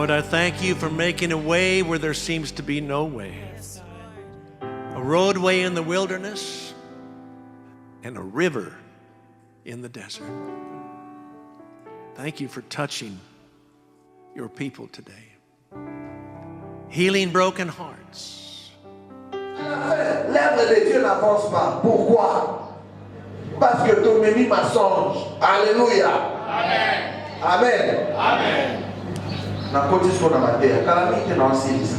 Lord, I thank you for making a way where there seems to be no way. A roadway in the wilderness and a river in the desert. Thank you for touching your people today. Healing broken hearts. L'œuvre de Dieu n'avance pas. Pourquoi? Parce que ton ennemi mensonge. Alléluia. Amen. Amen. Amen. Na condition na matéria, calamité na ensilisa.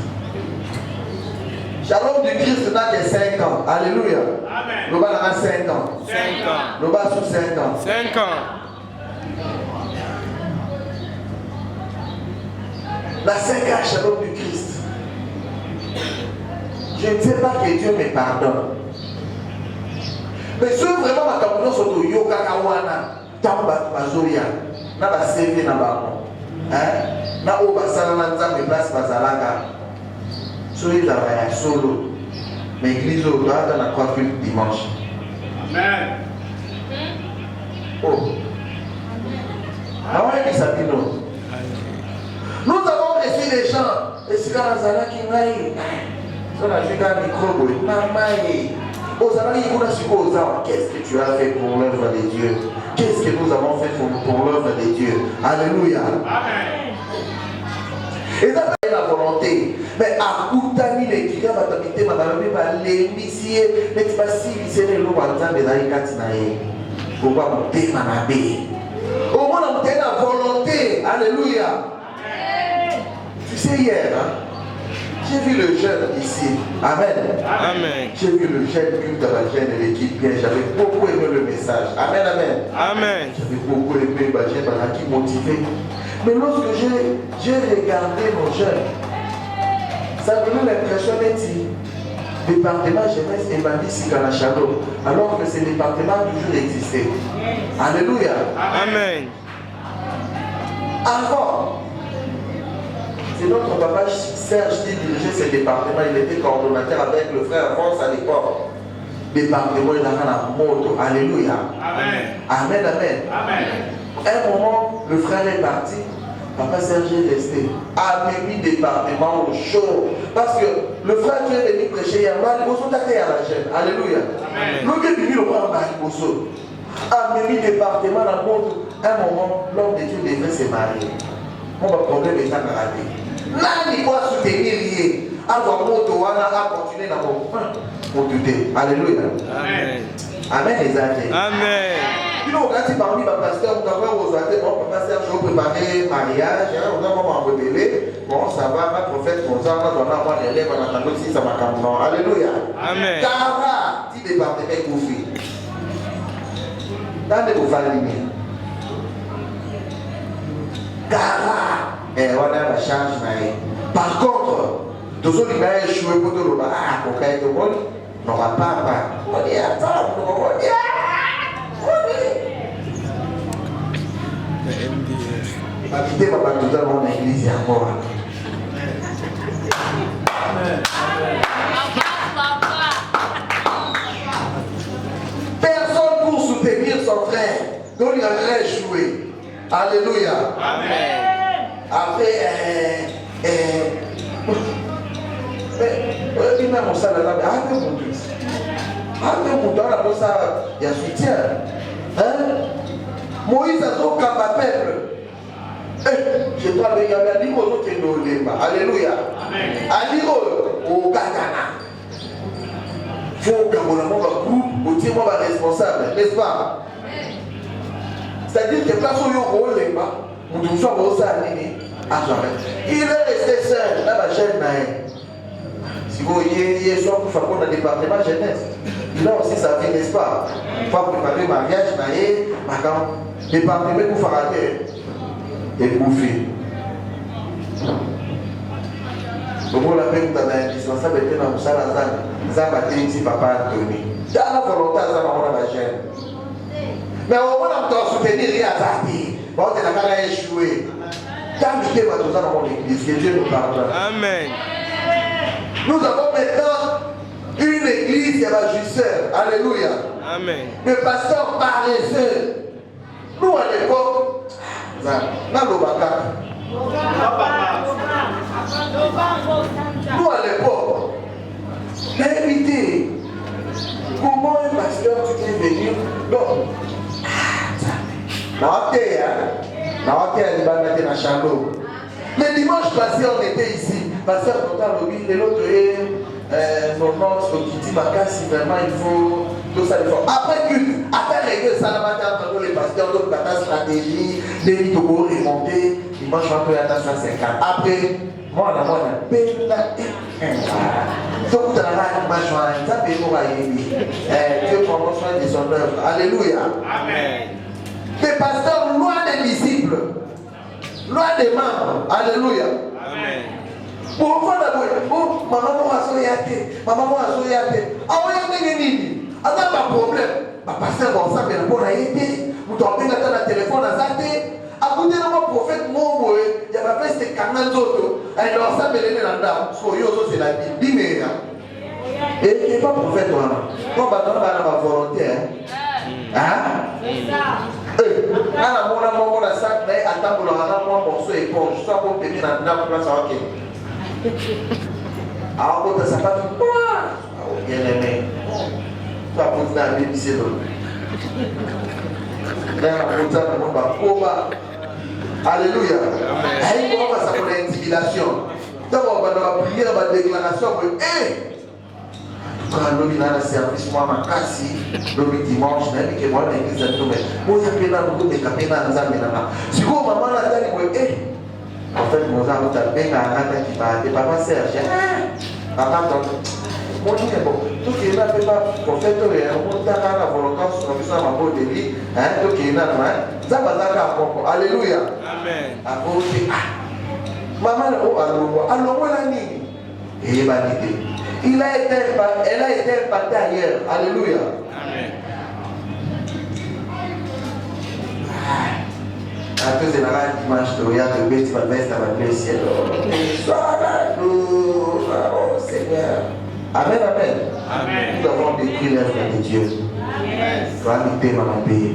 Shalom du Christ n'a que 5 ans. Alléluia. Amen. Nous avons 5 ans. 5 ans. Nous avons 5 ans. 5 ans. La 5 ans, Shalom du Christ. Je ne sais pas que Dieu me pardonne. Mais si vraiment ma campagne sur le yoga kawana, tamba bazoya, na ba CV na ba hein, na o ba sala na nzambe place bazalaka. So il a solo. Mais l'église au droit dans la coiffure dimanche. Amen. Oh. Ah ouais, qui s'appelle nous. Nous avons reçu des gens. Et c'est quand Zala qui ngaï. Ça n'a fait qu'un micro. Mamaï. Qu'est-ce que tu as fait pour l'œuvre de Dieu? Qu'est-ce que nous avons fait pour l'œuvre de Dieu? Alléluia. Amen. Et ça c'est la volonté. Mais à Koutani, les clients vont t'habiter, madame, les missiers, les passi, les lois, les aïkatinaï. Pourquoi vous témanabé? Au moins, on a la volonté. Alléluia. Tu sais, hier, hein, j'ai vu le jeune ici. Amen. Amen. J'ai vu le jeune culte de la jeune de l'équipe bien. J'avais beaucoup aimé le message. Amen, amen. Amen. J'avais beaucoup aimé le jeune qui motivé. Mais lorsque j'ai regardé nos jeunes, ça me donne l'impression d'être département jeunesse et bandit Sikanachalo, alors que ce département a toujours existé. Alléluia. Amen. Avant, c'est notre papa Serge qui dirigeait ce département. Il était coordonnateur avec le frère France à l'époque. Département, il a la moto. Alléluia. Amen. Amen, amen. Amen. Un moment, le frère est parti. Papa Serge est resté. A mis département au chaud. Parce que le frère qui est venu prêcher, il y a mal. Il faut s'attaquer à la chaîne. Alléluia. L'homme est venu le prendre par Iboso. A mis département la moto. Un moment, l'homme de Dieu devait se marier. Mon problème est à rater. Là, il doit soutenir lié. Avoir moto, à continuer dans mon tuté. Alléluia. Amen. Amen, les amis. Amen. Puis nous, quand il parmi ma pasteur, on a aux athées, mon papa Serge, je préparer mariage, on a vraiment rebellé. Bon, ça va, ma prophète, on a avoir des élèves, on a entendu si ça m'a campé. Alléluia. Amen. Car, si département est confié. Dans les gouvernements. Car, on a la charge. Par contre, tous ceux qui ont échoué pour tout le monde, pour qu'il y ait de bon, n'aura pas. On dit, attends, on dit, habiter ma batuta dans l'église encore. Personne pour soutenir son frère. Donc il a échoué. Alléluia. Amen. Après, il m'a montré la table. Ah, mais mon Dieu. Ah, mais mon Dieu, il y a soutien. Hein? Moïse a son cap à peuple. Je dois regarder à l'Imo qui est dans le Lemba. Alléluia. À l'Imo, au Ghana. Il faut que mon groupe, au témoin responsable, n'est-ce pas? C'est-à-dire que place où il y a un Lemba, on doit faire au Salini à jamais. Il est resté seul, là, ma jeune naïe. Si vous voyez, soit pour faire dans le département jeunesse, il a aussi sa vie, n'est-ce pas? Il faut préparer le mariage, naïe, le département pour faire et bouffer. Comment la paix dans l'indispensable était dans le salle à Zambati, ici, papa Anthony. Dans la volonté, ça va la gêne. Mais au moins, on doit soutenir rien à Zati. Bon, c'est la carrière échouée. Quand tu es dans mon église, que Dieu nous pardonne. Amen. Nous avons maintenant une église qui est la justesse. Alléluia. Amen. Le pasteur paresseux. Nous, à l'époque, dans le Baka. Nous, à l'époque, l'invité, comment un pasteur tu peux venir? Donc, le dimanche passé, on était ici. Pasteur Total Lobby, et l'autre est Normance, Okiti, Makassi, vraiment il faut tout ça. Après culte, après les Salamata, entre les pasteurs, d'autres la stratégie, des lits pour remonter, dimanche, on peut aller à 150. Après, moi, Dieu prend soin de son œuvre. Alléluia. Amen. Les pasteurs loin des disciples, loin des membres. Alléluia. Amen. Pour voir d'abord, oh, maman a soyate, maman a soyate. Ah oui, nini. Ah non, pas problème. Ma pasteur va s'en faire pour la aider. Vous tombez dans le téléphone à Zate. À côté de mon prophète, mon il y a pas fait ces canaux d'autres. Et dans ça, mais les nanda, c'est la Bible. Et il n'est pas prophète, toi. Moi, je vais ma volonté. Hein? C'est ça. Ah, mon sac, mais attends, pour le morceau et pour je sois pour tenir dans la place à OK. Ah, on peut ça pas tout. Ah, bien aimé. Tu vas pour la Bible, c'est l'autre. Alléluia. Et comment ça pour l'intimidation? D'abord, on va prier dans la déclaration. L'homme a un service, moi, ma casse, l'homme dimanche, même que moi, l'église a tout, mais moi, il y a un peu de capé dans la main. Si vous, maman, la tête, en fait, mon âme, tu as bien un attaque qui va être papa Serge. Papa, mon Dieu, bon, tout qui est là, pour faire tout, on monte à la volonté, sur le besoin de ma peau de vie, tout qui est là, ça va être à propos. Alléluia. Amen. À côté, maman, alors, moi, la nuit, et vanité. Elle a été impactée ailleurs. Alléluia. Amen. Après, c'est la dimanche, tu regardes le bête, tu vas mettre ta main au ciel. Oh Seigneur. Amen, amen. Amen. Nous avons décrit l'œuvre de Dieu. Tu vas inviter maman pays.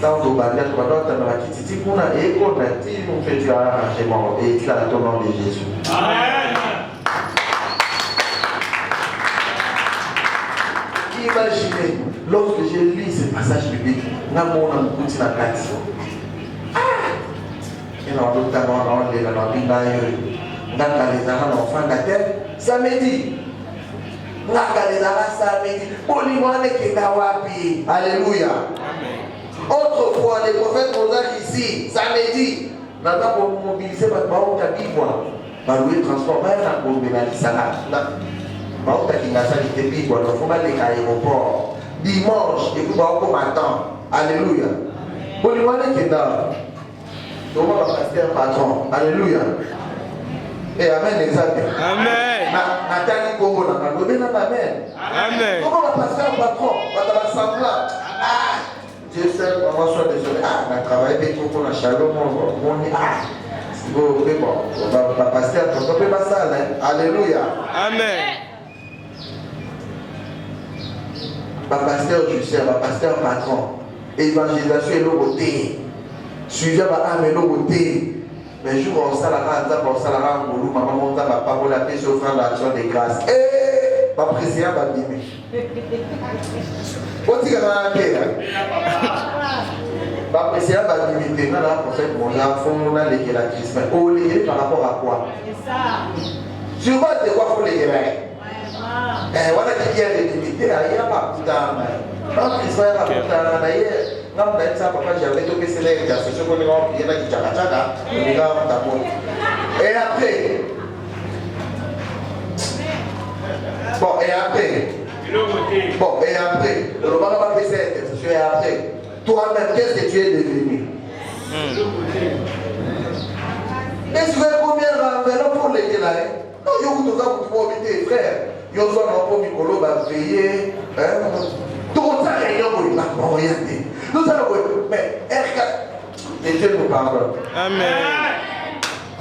Dans vos bandettes, pendant que tu as dit, tu as dit, on fait du arrangement et tu as ton nom de Jésus. Amen. Imaginez, lorsque j'ai lu ce passage biblique, il y a un petit na kati. Et dans l'autre temps, on est dans l'enfant de la terre, samedi. Alléluia. Autrefois, les prophètes Mozart ici, samedi, n'a pas pour mobiliser votre parole à vivre. Par le transport, pour le salade. Dimanche, et vous allez matin. Alléluia. Pour les moyens qui sont là, on va passer un patron. Alléluia. Et amen, les amis. Amen. Nathalie Congo, amen. Amen. Comment on va passer un patron? On va s'assembler. Dieu seul, on va soit désolé. On a travaillé avec vous pour la chaleur. On dit, on va passer un patron. On peut pas ça, alléluia. Amen. Ma pasteur Justin, ma pasteur patron, évangélisation et l'autre, suivi ma âme et l'autre. Mais je vois ça là, on ça là, on maman monte ma parole à paix sur offrande d'action de grâce. Et ma président va bien. On dit que la ma président va limiter. Là, en fait, mon enfant, on a légué la crise. Mais on légué par rapport à quoi? Sur base de quoi faut léguer? Voilà qui est limité, il n'y a pas tout à l'heure. Il n'y a pas tout à l'heure. Non, papa, j'avais tout que c'est là, c'est ce qu'on a dit, il y a et après, bon, et après, le moment va faire cette intercession, et après, toi-même, qu'est-ce que tu es devenu? Est-ce que combien d'enveloppes pour les là? Non, il y a beaucoup de gens qui vont inviter, frère. Il y a des gens qui vont veiller. Tout ça, il y a des gens qui vont orienter. Nous allons voir, mais R4, Dieu nous pardonne. Amen.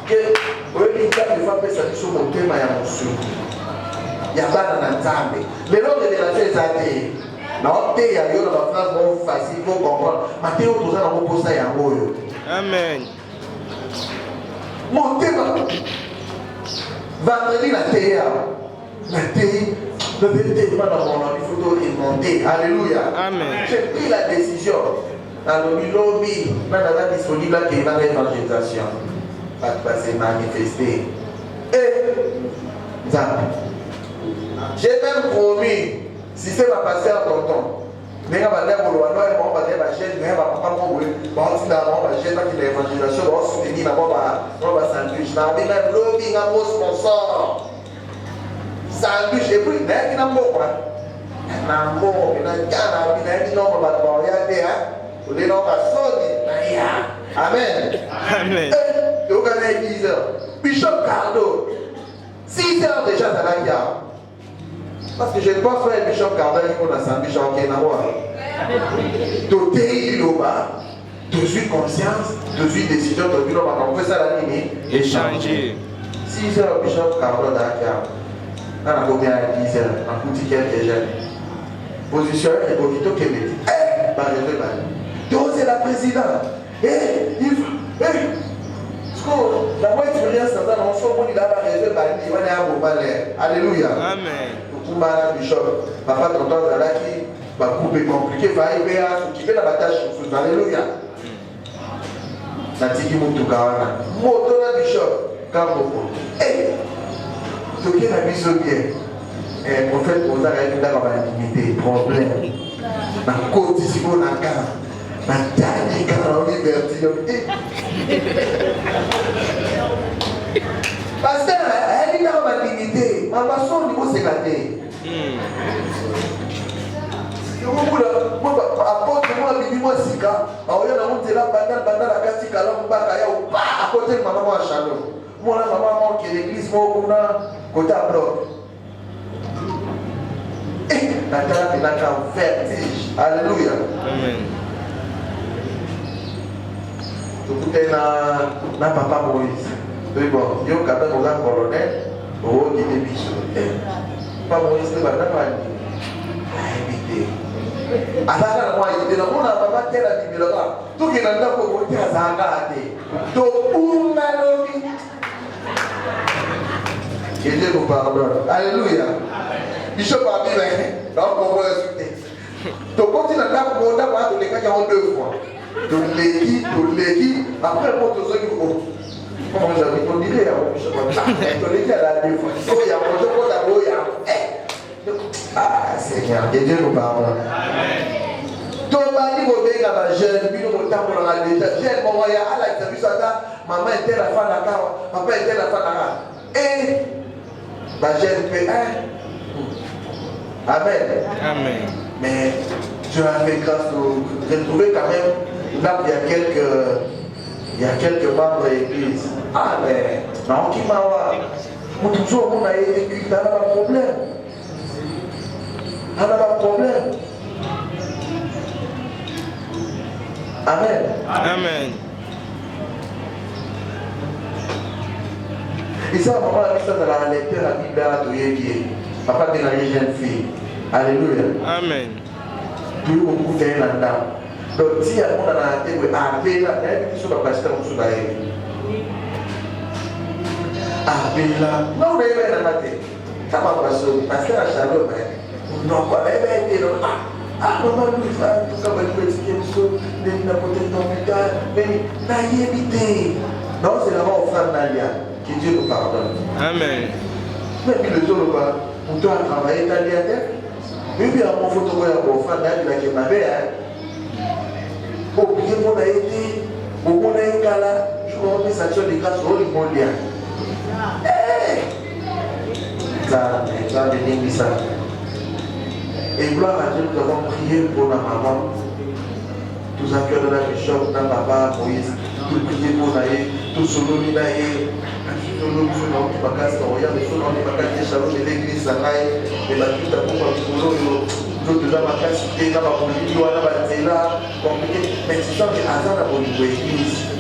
Que oui, il y a des fois que ça nous sommes au thème à l'émotion. Il y a pas d'ensemble. Les noms de révélation est athée. Non, il y a une phrase facile, il faut comprendre. Matthieu, tout ça, on va poser à un mot. Amen. Mon thème. Vendredi, la théâtre. La théâtre. Le tellement dans mon nom, il faut remonter. Alléluia. Amen. J'ai pris la décision. Dans le lobby, on est disponible là qui est dans l'évangélisation. Va se manifester. Et ça. J'ai même promis, si c'est ma pasteur tonton, mais on va dire que on va dire ma chaîne, mais on va pas mourir. On va dire ma chaîne qui est l'évangélisation, on va soutenir, on va sandwich. On va même lobby, on va sponsor. Sandwich et puis, il y a un mot quoi. Il y a un mot, il y a un nom, on va regarder, hein. On est dans ma sonne. Amen. Amen. Et au Ghana, 10 heures. Bishop Cardo, 6 heures déjà, ça va y avoir. Parce que je ne pense pas faire Bishop Cardo, il faut la sandwich en Kenawa. Doté, il au bas, de suite conscience, de suite décision, de suite, on va faire ça la ligne et changer. 6 heures, Bishop Cardo, d'accord. On a combien à 10 heures, en petit quelques jeunes. Position, et pour vite, ok, mais. Donc, c'est la présidente. Il faut. La moitié expérience dans un ensemble, il a réservé il va aller à Bobalé. Alléluia. Amen. Kumara Bishop, papa tonton Zalaki, va couper compliqué, va arriver à s'occuper de la bataille sur Alléluia. Natiki Moutoukana, Motora Bishop, Kamoko. Toké n'a mis au bien. Un prophète aux arrêts dans la dignité, problème. La côte ici, on a qu'à. La dernière quand on est verti. Parce qu'elle est dans ma dignité. Ma façon au niveau c'est gâté. Apporte-moi, bibis-moi Sika. Alors, il y a un monde là, bandana, la casse, calam, bakaya, ou pas, à côté de maman à Chalon. Moi, la maman qui est l'église, moi, on a côté à bloc. Et la terre est là, vertige. Alléluia. Amen. Donc, na papa Moïse. Oui, bon, il y a un colonel, au Guinée Bichot. Papa Moïse, il va pas invité. Azaka moi il dit on a pas tel à dire là tout qui n'a pas pour dire azaka ate to umalobi que Dieu nous pardonne. Alléluia. Bishop a dit donc on va insulter to continue à faire pour d'avoir tous les cas qui ont 2 fois de l'équipe après pour tous ceux qui vont comment j'avais on dirait Bishop to l'équipe à la 2 fois so il y a pour d'abord il y a ah Seigneur, que Dieu nous pardonne. Thomas dit que vous avez un jeune, puis nous avons déjà jeune, maman, il y a à la télévision, maman était la fin de la carte, papa était la fin de la carte. Et la jeune fait Amen. Amen. Mais Dieu a fait grâce de retrouver quand même là où il y a quelques membres de l'église. Ah mais non, qui m'a dit, toujours on a été culte, on n'a pas de problème. On n'a pas de problème. Amen. Amen. Et ça, maman a mis ça dans la lecture, la Bible a tout papa est une jeune fille. Alléluia. Amen. Tout le monde est là-dedans. Donc, si il y a un monde dans la tête, il y a un peu de pasteur qui est là. Non, on est dans la tête. Ça m'a passé. Pasteur à Chalon, non, quoi, elle est là. Ah, maman, nous, ça, tout ça, on va expliquer une chose, les n'importe quoi, mais naïveté. Non, c'est la mort offrande Nalia. Que Dieu nous pardonne. Amen. Mais puis le jour là, pour toi travailler, t'as dit à terre. Et puis à mon photo, mon frère, il a qui m'avait, au pied, on a été, au monde a été là, je me remets ça sur les grâces au monde. Ça, ça. Et gloire à Dieu, nous avons prié pour la maman. Tous en cœur de la bishop, dans papa, Moïse, tout prier pour Naïe, tout solo, Naïe. Nous sommes qui bagasse, nous sommes qui bagasse, chalot de l'église, Naïe, et la toute à pour nous déjà ma casse, et là, ma politique, on a été là, compliqué, mais tu sens que Azan a voulu l'église.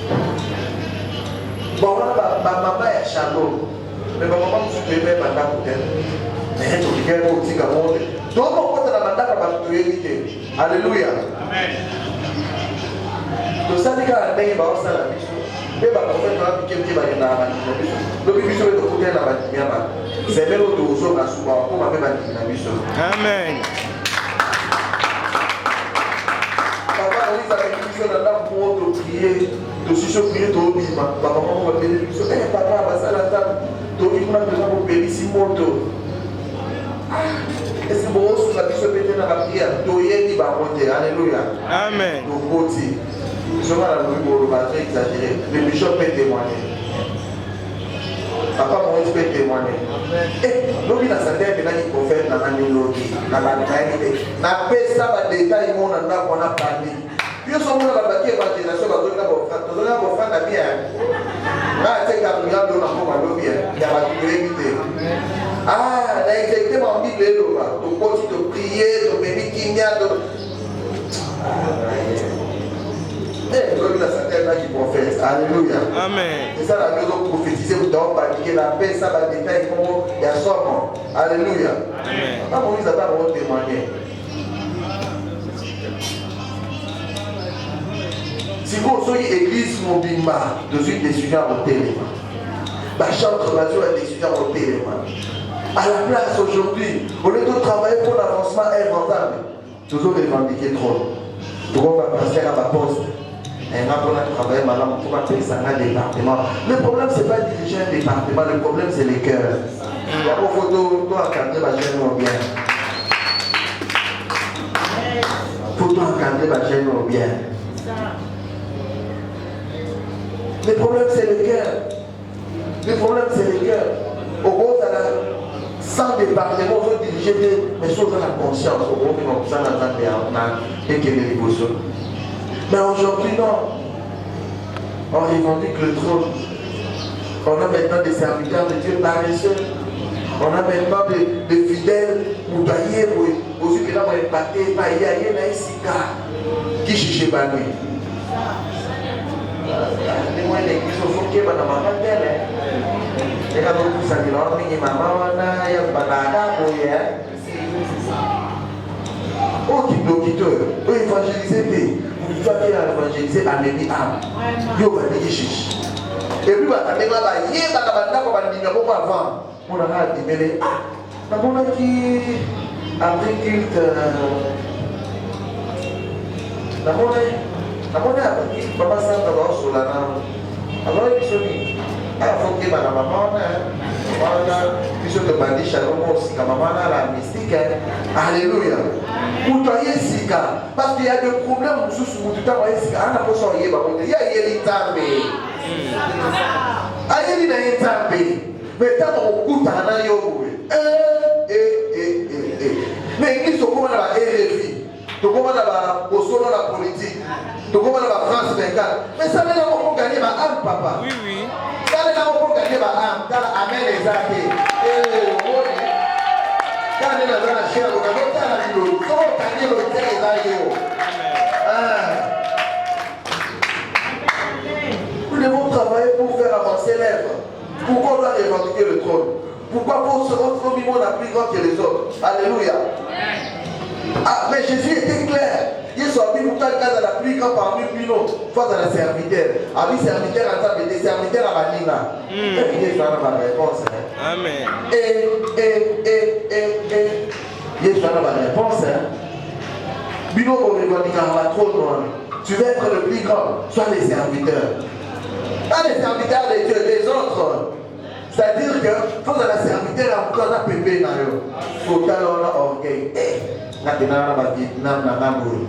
Bon, ma maman est chalot, mais ma maman me soutient même à la côté. Mais tu dis qu'elle est aussi comme moi. Donc, on peut la mandat pour te éviter. Alléluia. Amen. Donc, ça dit qu'à la main, il va aussi la mission. Mais bah, en fait, on a piqué le le bibiso est de côté de la bâtiment. C'est même au zoo à souvent pour ma même bibiso. Amen. Papa, on dit avec bibiso dans la pour prier, de prier, de bima. Papa, on va payer bibiso. Eh, papa, bah ça la table. Donc, il m'a besoin de payer si moto. Est-ce que vous avez la bibiso pété dans la prière? Doyer dit va monter. Alléluia. Amen. Donc, côté. Je vais la louer pour le matin exagéré. Le bishop peut témoigner. Papa Moïse peut témoigner. Et l'objet dans sa tête, il y a prophète dans la mélodie, dans la réalité. N'a pas ça, va détail, on a parlé. Puis on s'en va dans la évangélisation, on va donner vos frères à bien. Là, c'est quand nous avons un peu bien. Il y a la vérité. Ah, il a exactement dit le lot. Tu continues de prier, de bénir Kinya. L'homme dans sa tête là qui prophète. Alléluia. Amen. C'est ça la maison prophétisée, vous devez pratiquer la paix, ça va détailler comment il y a son. Alléluia. Amen. Papa Moïse a pas vraiment témoigné. Si vous soyez église Mobimba, de suite des sujets au téléma. Ma chantre Bazou a des sujets au téléma. À la place aujourd'hui, au lieu de travailler pour l'avancement est rentable. Toujours revendiquer trop. Pourquoi on va passer à ma poste? Et là, on a travaillé maintenant pour appeler ça un département. Le problème, ce n'est pas diriger un département, le problème, c'est les cœurs. Il y a une photo, toi, encadrer ma chaîne bien. Photo encadrer ma chaîne bien. Le problème, c'est le cœur. Le problème, c'est le cœur. Au gros, sans département, on veut diriger mais choses dans la conscience. Au gros, comme ça, on a et qu'il y a des émotions. Mais aujourd'hui, non. On revendique le trône. On a maintenant des serviteurs de Dieu paresseux. On a maintenant des fidèles pour tailler, pour ceux qui n'ont pas impacté, pas y aller, là, ici, qui chiche pas lui. Les moyens d'église, il faut qu'il y ait ma maman telle. Et quand on pousse à dire, on dit, maman, il y a pas d'argent, oh, qui doit évangéliser. Il va évangéliser à l'ennemi âme. Il va dire chiche. Et puis, il va dire, il va dire, avant. On a dit, ah, on a dit, après culte, après culte, papa s'en va sur la nave. Alors, il se dit, ah, il faut que ma maman, puisque le bandit Shalom aussi, ma maman a la mystique. Alléluia. Vous voyez Sika, parce qu'il y a des problèmes sous tout temps, Sika, on n'a pas sorti, il y a des també. Il y a des també. Mais tant qu'on coûte à un yo, mais ils sont comme la RFI, tout comme la Bosolo, la politique, tout comme la France 24. Mais ça n'est pas pour gagner ma âme, papa. Oui, oui. Ça n'est pas pour gagner ma âme. Amen les amis. Quand on est dans la chair, on a le temps de comment gagner le terrain. Nous devons travailler pour faire avancer l'œuvre. Pourquoi on doit revendiquer le trône? Pourquoi pour ce autre niveau on a plus grand que les autres? Alléluia. Ah, mais Jésus était clair. Il est sorti pour toi le cas de la plus grande parmi nous, face à la serviteur. Ah oui, serviteur en temps, des serviteurs à Manina. Il y a ma réponse. Amen. Il y a ma réponse. Bino, on revendique à trop loin. Tu veux être le plus grand, sois les serviteurs. Pas les serviteurs des dieux, des autres. C'est-à-dire que, face à la serviteur, on a pépé dans eux. Il faut avoir orgueil. Maintenant, on va Vietnam, on a bourre.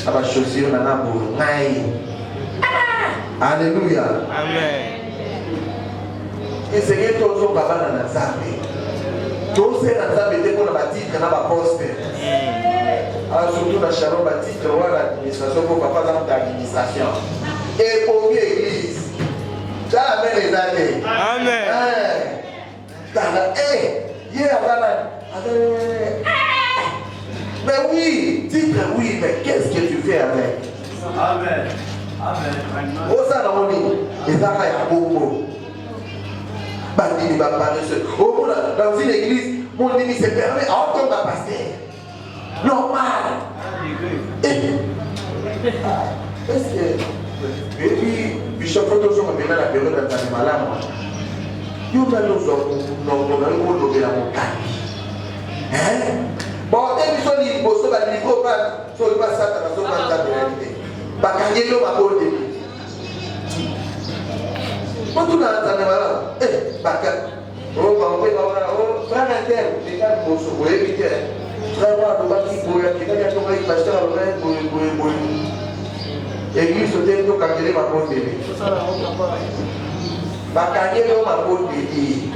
On va chaussure, on a bourre. Alléluia. Amen. Et c'est que tous les babas dans la Zambie. Tous ces Zambie étaient pour la titre, dans la poste. Alors, surtout dans Shalom, la titre, on a l'administration pour papa dans l'administration. Et pour l'église. Ça amène les années. Amen. Hier, mais oui, titre oui, mais qu'est-ce que tu fais avec? Amen. Amen. Oh, ça, on dit, et ça, il y a beaucoup. Bandit, va paresseux. Oh, dans une église, mon ennemi se permet, en tant que pasteur. Normal. Est-ce que Et puis, Bishop Photo sont maintenant la période d'entraînement là. Yo na nous on a eu pour de la montagne. Hein? Bon, et puis sur les bosses, bah les livres pas, sur le passage, sur le passage de réalité. Bah quand il y a ma bonne début. Quand tout dans l'entraînement là, bah oh, bah on peut pas, oh, prends un terme, les gars bossent, vous évitez. Travailler dans le bâtiment, les gars qui ont pris pasteur à l'oreille, pour église au terme, quand il y a ma bonne début. Bakangelo mabodeli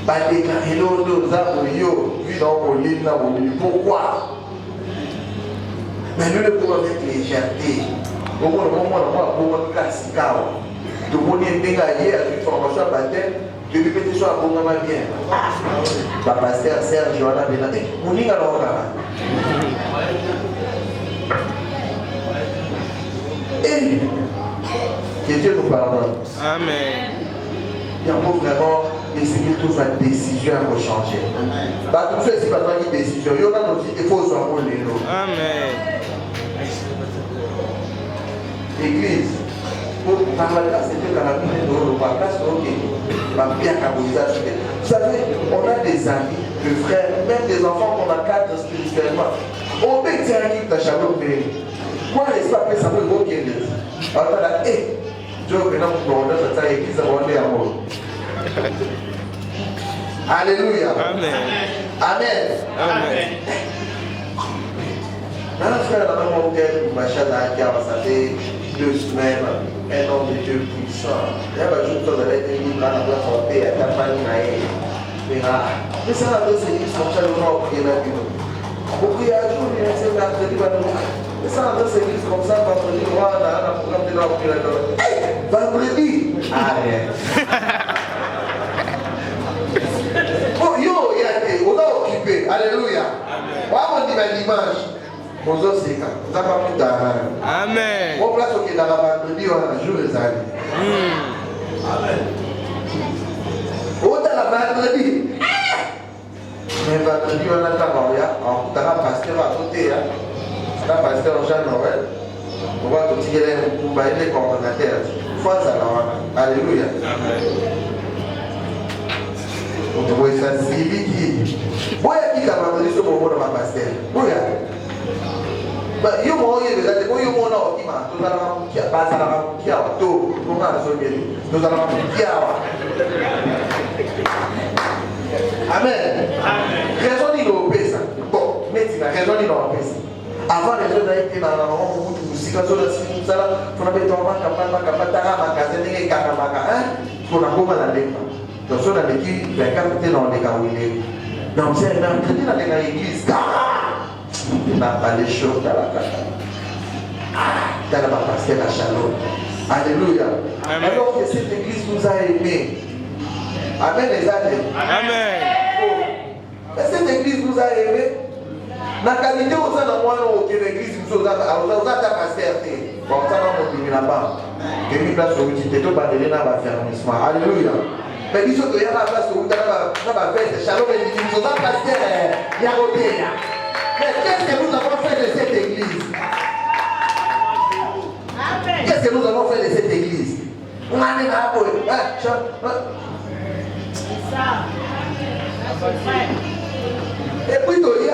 badekangelo ndoza boyo vu dans Pauline na boyo. Pourquoi? Mais nous le pouvons avec légèreté. Au moins pour classique. De mon édenga hier une formation à baptême de répétition à Bongama bien. La pasteur Serge Johanna Benade. Mon ninga là. Et que Dieu nous pardonne. Amen. Il y a vraiment essayer de faire une décision à changer. Bah, tout ça, c'est pas une décision. Il y a aussi il faut s'en rouler. Amen. Église, pour par la classe, c'était dans la vie de la classe, ok. Bien carbonisation. Vous savez, on a des amis, des frères, même des enfants qu'on a cadre spirituellement. On peut dire qu'il t'a chalot, mais moi, n'est-ce pas que ça peut vous qu'il est. Alors, là, Dieu, maintenant, on a cette église à mon amour. Alléluia. Amen. Amen. Amen. Dans le frère, dans le monde, Machada, qui a passé 2 semaines, un homme de Dieu puissant. Il y a un jour, il avait été libre à la place en paix, à la famille, mais ça a deux églises comme ça, le nom qui est là. Beaucoup y a un jour, il y a un seul mercredi, mais ça a deux églises comme ça, vendredi, on a un programme de l'homme qui est là. Vendredi, oh, yo, il y a été, on a occupé, alléluia. On dit l'image. On a fait ça, on a pas tout à Amen. on place au dans la vendredi, on a joué les amis. Amen. On a la vendredi. Mais vendredi, on a un pasteur à côté. Un pasteur Jean-Noël. On va continuer les coordonnateurs. Fois ça, alléluia. On te voit ça, c'est vite. Boya qui a vendredi sur mon mot de ma pasteur. Boya. Yo mo ye bezate ko yo mo na okima to za na mukia ba za na mukia to ko na so ngeli to za na mukia wa. Amen. Raison ni no pesa. Bon, mais la raison ni no pesa. Avant les gens d'aller dans la maman ou tout si quand on a si ça là on a besoin de kapata magasin ni kakamaka pour na koma na lemba. Donc on a dit 24 dans les kawile. Donc c'est dans l'église. N'a pas les choses dans la casa. Dans la pasteur à Shalom. Alléluia. Alors que cette église nous a aimés. Amen les amis. Amen. Cette église nous a aimés. La qualité au sein de moi, l'église nous a pasteur. Bon, ça va nous là-bas. Et puis place où tu t'es tout bandé dans la fermissement. Alléluia. Mais il faut que y a la place où tu as la fête. Shalom et nous a pasteur. Il y a côté. Mais qu'est-ce que nous avons fait de cette église? Qu'est-ce que nous avons fait de cette église? On a dit là, et puis, il y a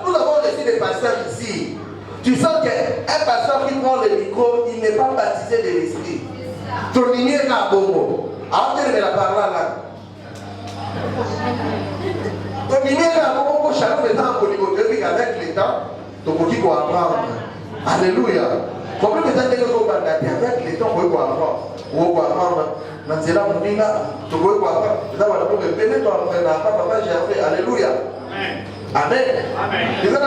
nous avons reçu des pasteurs ici. Tu sens qu'un pasteur qui prend le micro, il n'est pas baptisé de l'esprit. Ton lignée est là, bon. Alors, tu la parole là. Donc, il y a un moment où Shalom est en polygothérapie avec le temps, donc on dit qu'on apprend. Alléluia. Comme le message de Dieu avec le temps, on peut apprendre. On peut apprendre. Dans là, on dit là, tu peux apprendre. Là, on peut pénétrer ton papa, j'ai appris. Alléluia. Amen. Il y a un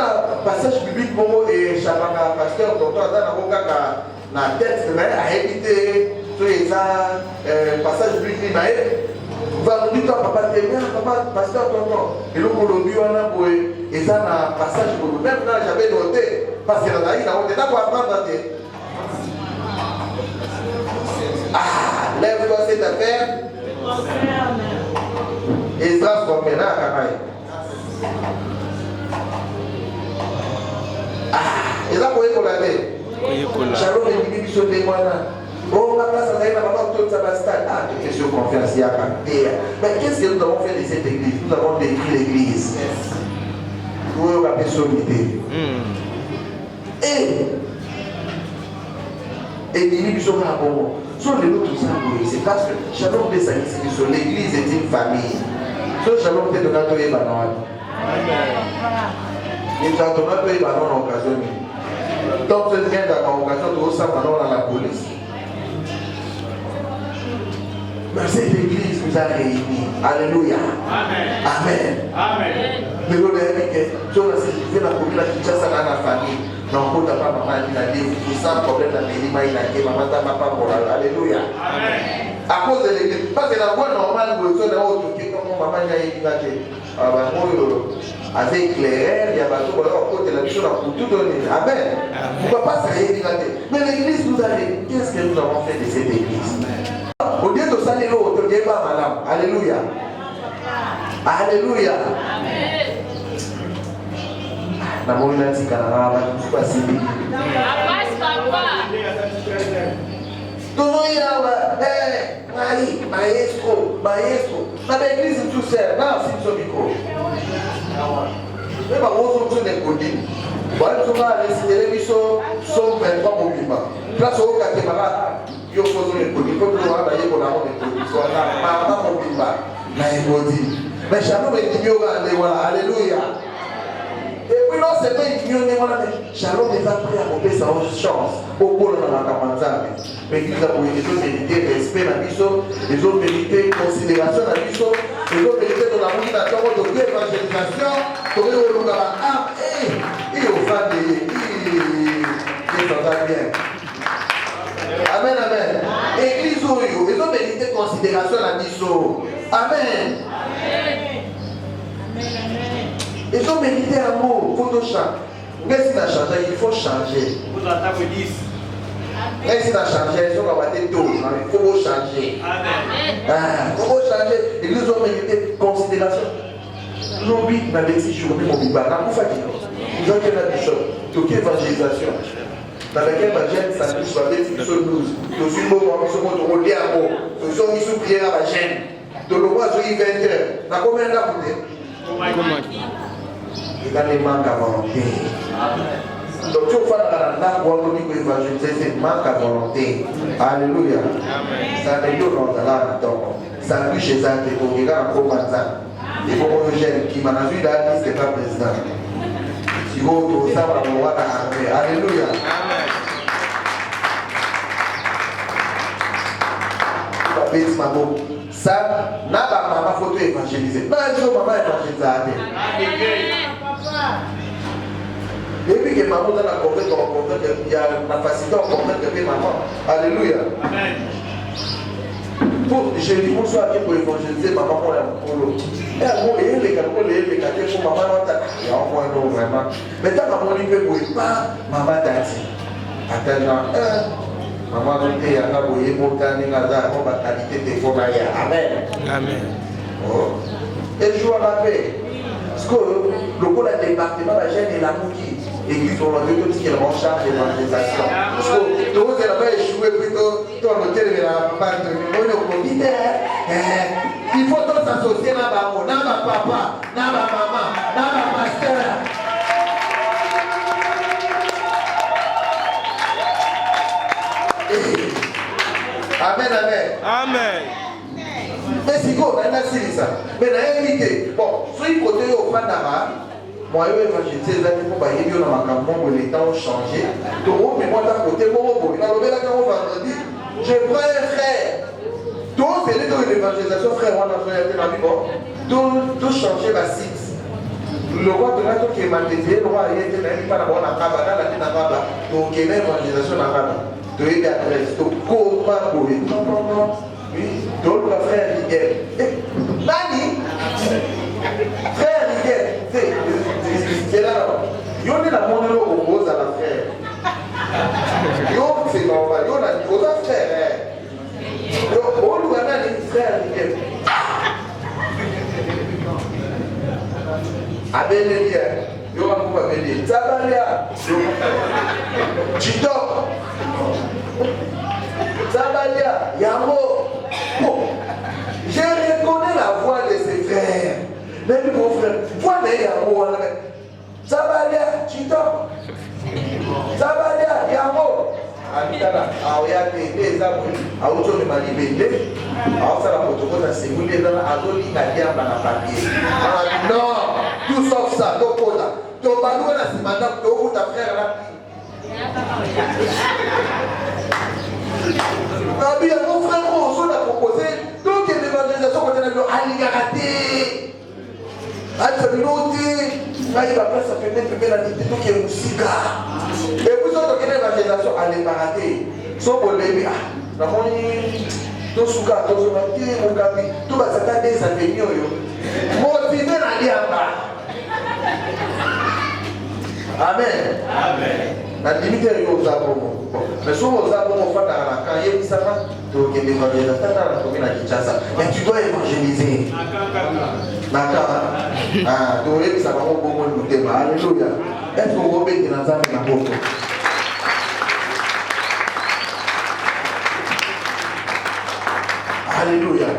passage biblique pour et Shabaka, pasteur, docteur, dans la tête, mais à éviter, tu sais, ça, passage biblique, vendredi temps papa t'aimait papa pasteur tonton et le colobi on a boé et ça na passage pour même là j'avais noté parce que là il a on est d'accord à prendre lève-toi cette affaire et ça comme là à Shalom et Bibi sont des moines. Oh, ma place, ça y est, maman, tout ça va se faire. Ah, tu es sur confiance, il y a qu'à faire. Mais qu'est-ce que nous avons fait de cette église? Nous avons détruit l'église. Nous avons la personnalité. Et Bibi sont là bon. Sur les autres, c'est parce que Shalom de Sali, c'est que l'église est une famille. Sur Shalom de Donato et Banon. Il s'en tourne un peu Banon en occasion. Donc, c'est bien dans l'occasion de ça, Banon dans la police. Mais cette église nous a réunis. Alléluia. Amen. Amen. Amen. Mais nous avons dit que sur la sécurité de la commune, dans la famille, non, pour ta maman, il a dit, sans problème, la mairie, il a dit, maman, ta maman, pour alléluia. Amen. À cause de l'église. Parce que la voie normale, vous êtes là, vous êtes comme maman, il a dit, avec éclaireur, il y a bateau, alors côté la mission pour tout donner. Amen. On ne peut pas se réunir. Mais l'église nous a dit, qu'est-ce que nous avons fait de cette église? Au lieu de saluer l'autre, il n'y a pas madame. Alléluia. Alléluia. Amen. Maestro. Dans l'église, tout sert. Non, c'est ce micro. Mais on se des codines. Voilà, nous allons réciter les missions, sont 23 mouvements. Place au camarade, il faut les codines. Il faut que nous ayons des codines. Soit là, maman, mon mais Shalom est ignoré. Alléluia. Et puis non, c'est pas ignoré. Shalom est appris à couper sa chance. Au bout de la campagne. Mais il a pour les autres mériter respect dans l'issue, les autres mériter considération dans l'issue, les autres mériter de l'amour dans le de l'évangélisation, pour eux, on a l'âme et au fan il s'entend bien. Amen, amen. Église, ils ont mérité considération dans l'issue. Amen. Ils ont mérité amour, Photoshop. Qu'est-ce qu'il a changé? Il faut changer. Vous attendez 10. Qu'est-ce qu'il a changé? Ils ont rabatté tout. Il faut changer. Il faut changer. Ils nous ont mérité considération. L'objet n'a pas été journée mon biba. Vous faites vous avez la bishop. Donc évangélisation. Dans laquelle l'évangile s'annonce par des épisodes 12. Nous sommes au second de rôle à mot. Nous sommes mis sous prière à la gêne. De l'eau à 20 heures. Dans combien d'heures vous êtes? Il a les manques à volonté. Donc, tu vas faire la volonté pour évangéliser, c'est manque à volonté. Alléluia. Ça n'est pas dans la ça touche chez un des pour regarder un peu maintenant. Il faut que je gêne qui m'a vu là, c'est pas président. Si vous ça va voir la alléluia. Ça, n'a pas maman photo évangélisée. Non, il faut maman évangéliser. Et puis que maman dans la comprendre, il y a la facilité à comprendre que maman. Alléluia. Amen. Je dis bonsoir pour évangéliser maman pour l'autre. Et à moi, il y a les quartiers pour maman. Il y a encore un autre vraiment. Mais ta maman ne peut pas maman d'ati. Attends, maman il y a un boyer pour gagner la qualité de Fonaya. Amen. Amen. Oh. Et je vois la paix. Parce que le coup de département, la gêne et la mouille. Église, on va dire tout ce qui est en charge de l'évangélisation. Parce que tout le monde a échoué plutôt dans l'hôtel de la part de l'hôtel. Il faut tous s'associer dans ma papa, dans ma maman, dans ma pasteur. Amen, amen. Amen. Mais si vous avez ça, mais vous avez invité. Bon, si vous avez au Panama, moi, je vais évangéliser les amis pour que les temps ont changé. Donc, mais moi, d'un côté, vendredi, je prends un frère. Donc, c'est l'évangélisation, frère, on a fait la vie. Tout changer ma site. Le roi de l'autre qui est mandaté, le roi est pas d'abord la cabane, la cabane, donc il y a l'évangélisation dans la cabane. Donc, il y a l'adresse. Donc, comment pour lui? Non. Oui, donc le frère Miguel. Nani? Frère Miguel, c'est là. Il y a la monnaie au rose à la frère. C'est normal. Il y a la rose à frère. Donc, on lui a dit frère Miguel. Abel Yo va pas venir. Zabalia. Chito. Zabalia. Yamo. Bon. Je reconnais la voix de ses frères. Même mon frère. Voix de Yamo. Zabalia. Chito. Zabalia. Yamo. Amitala, aoyate, les abonnés, aoto le malibé, aosa la protocole, c'est vous les donnez à l'eau, il a bien dans la papier. Non, tout sauf ça, donc là, ton balou là, c'est madame, ton ta frère là. Ah bien, mon frère, on a proposé, donc il y a l'évangélisation quand on a dit, allez, garaté. Allez, ça veut noter. Là, il va faire sa fenêtre, la dit tout qui est musique. Et vous autres qui avez l'évangélisation, allez barater. Sauf pour les ah, tout ce cas, tout ce cas, tout va s'attarder, ça fait mieux. Motivé à aller en bas. Amen. Amen. La limite est aux abonnés. Mais si aux abonnés, on fait quand il y a des savants, donc il y a l'évangélisation dans la commune à Kinshasa. Mais tu dois évangéliser. D'accord. Ah, donc ça va beaucoup de thème. Alléluia. Est-ce que vous avez dans ça dans beaucoup? Alléluia.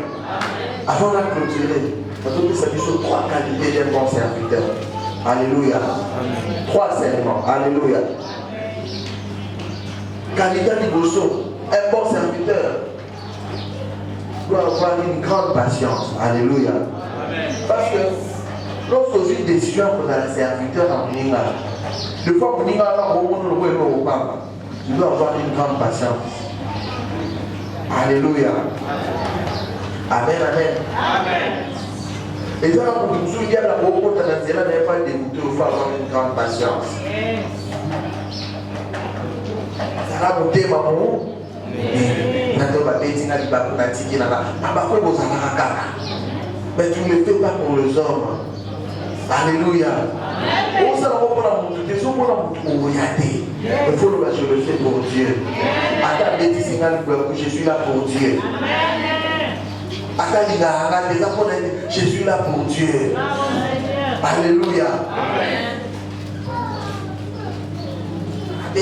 Avant de clôturer, parce que ça dit sur 3 qualités d'un bon serviteur. Alléluia. 3 serments. Alléluia. Qualité du bosso, un bon serviteur doit avoir une grande patience. Alléluia. Parce que lorsque vous avez une décision pour un serviteur en Moninga, le fois que Moninga va au Papa, tu dois avoir une grande patience. Alléluia. Amen, amen. Amen. Et ça, pour nous, il y a la beaucoup de temps, il n'est pas dégoûté, il faut avoir une grande patience. Ça va goûter, maman. Mais tu ne le fais pas pour les hommes. Alléluia. Il faut le je le fais pour Dieu. Je suis là pour Dieu. Je suis là pour Dieu. Alléluia. Tu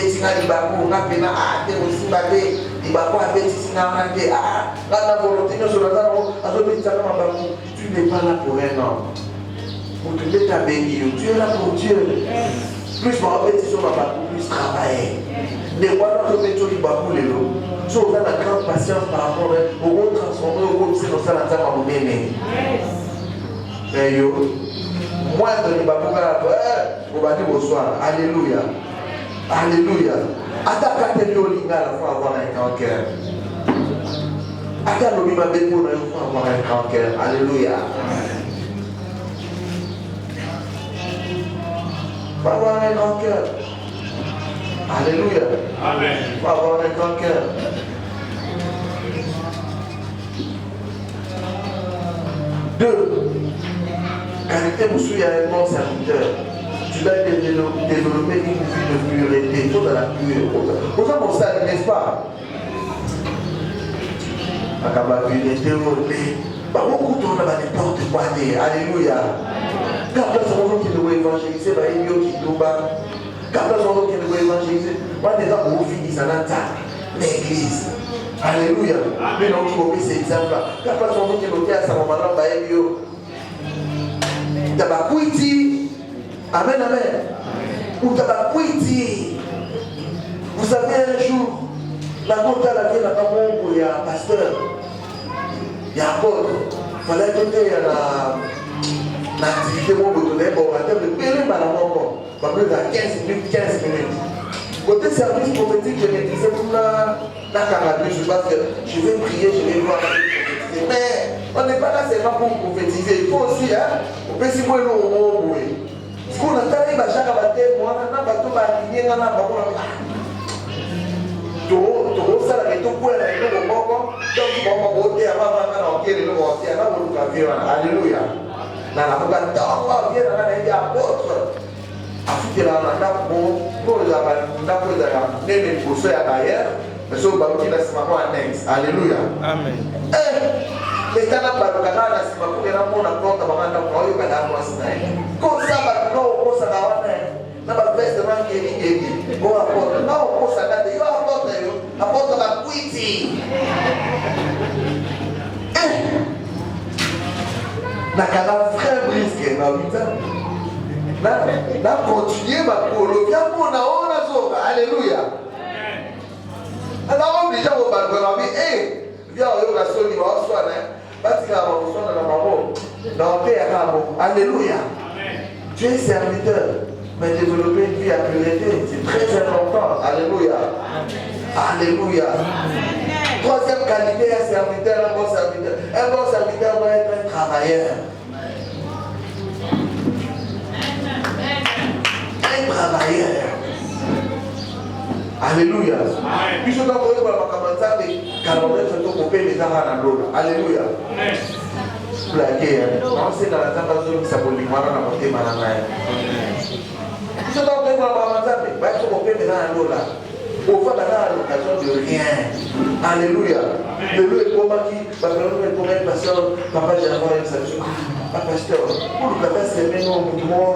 n'es pas là pour un homme. Pour te mettre à bénir. Tu es là pour Dieu. Plus ma répétition va plus travailler. Les rois dans le métier du babou les lots. Si on a la grande patience par rapport au rôle transformé, au rôle c'est dans ça la table à vous aimer. Mais yo, moi de les babou on va dire bonsoir. Alléluia. Alléluia. Attaque à tes linga la fois avoir un grand cœur. Attaque l'obi ma bépo la fois avoir un grand cœur. Alléluia. Faut avoir un grand cœur. Alléluia. Amen. Faut avoir un grand cœur. Deux, qualité pour souiller un bon serviteur. Tu dois développer une vie de pureté. Il faut dans la pureté. Pour ça, mon salut, n'est-ce pas? La pureté, beaucoup de gens n'importe quoi. Alléluia. Quand on a qui doit évangéliser, il y a qui doit. Quand on a qui doit évangéliser, on a des gens qui finissent dans l'église. Alléluia. Mais non, tu copies ces exemples-là. Quand on a qui doit faire ça, on va l'envoyer. Tu vas quitter. Amen, amen. Ou tu vas quitter. Vous savez, un jour, la montagne à la ville, il y a un pasteur, il y a un apôtre. Il fallait écouter l'activité de l'orateur de Pélé Malamoko. Il y a 15 minutes. Côté service prophétique, je me disais, je pense que je vais prier, je vais voir. Mais on n'est pas là seulement pour prophétiser. Il faut aussi, on peut s'y voir le mot. Ce qu'on a dit, chaque bataille, moi, on a bateau, on a aligné, on a bateau. Tout ça, là, tout pour aller au Boko. Donc, on va voter avant, on va aller au Boko. Alléluia. Dans la boca, on vient dans les apôtres. Afin de la pour les apôtres, pour ceux à l'ailleurs, mais ceux qui laissent maman annexe. Alléluia. Amen. Les canards, les canards, les canards, les canards, les canards, les canards, les canards, na continuer makolo via mona ona zoba alléluia alors obligé au balcon mais via oyo la soli va swana batika va swana na mamo dans terre alléluia tu es serviteur mais développer une vie à priorité c'est très important alléluia alléluia troisième qualité un serviteur un bon serviteur doit être un travailleur. Un travailleur. Alléluia. Puis je dois vous dire que alléluia. Alléluia. Non, c'est dans la zone ça peut dire je dois vous dire que au fait d'avoir l'occasion de rien. Alléluia. Le loup est pour moi qui va pour être pasteur. Papa, j'ai envoyé une solution. Pasteur, pour le papa, c'est maintenant au mouvement,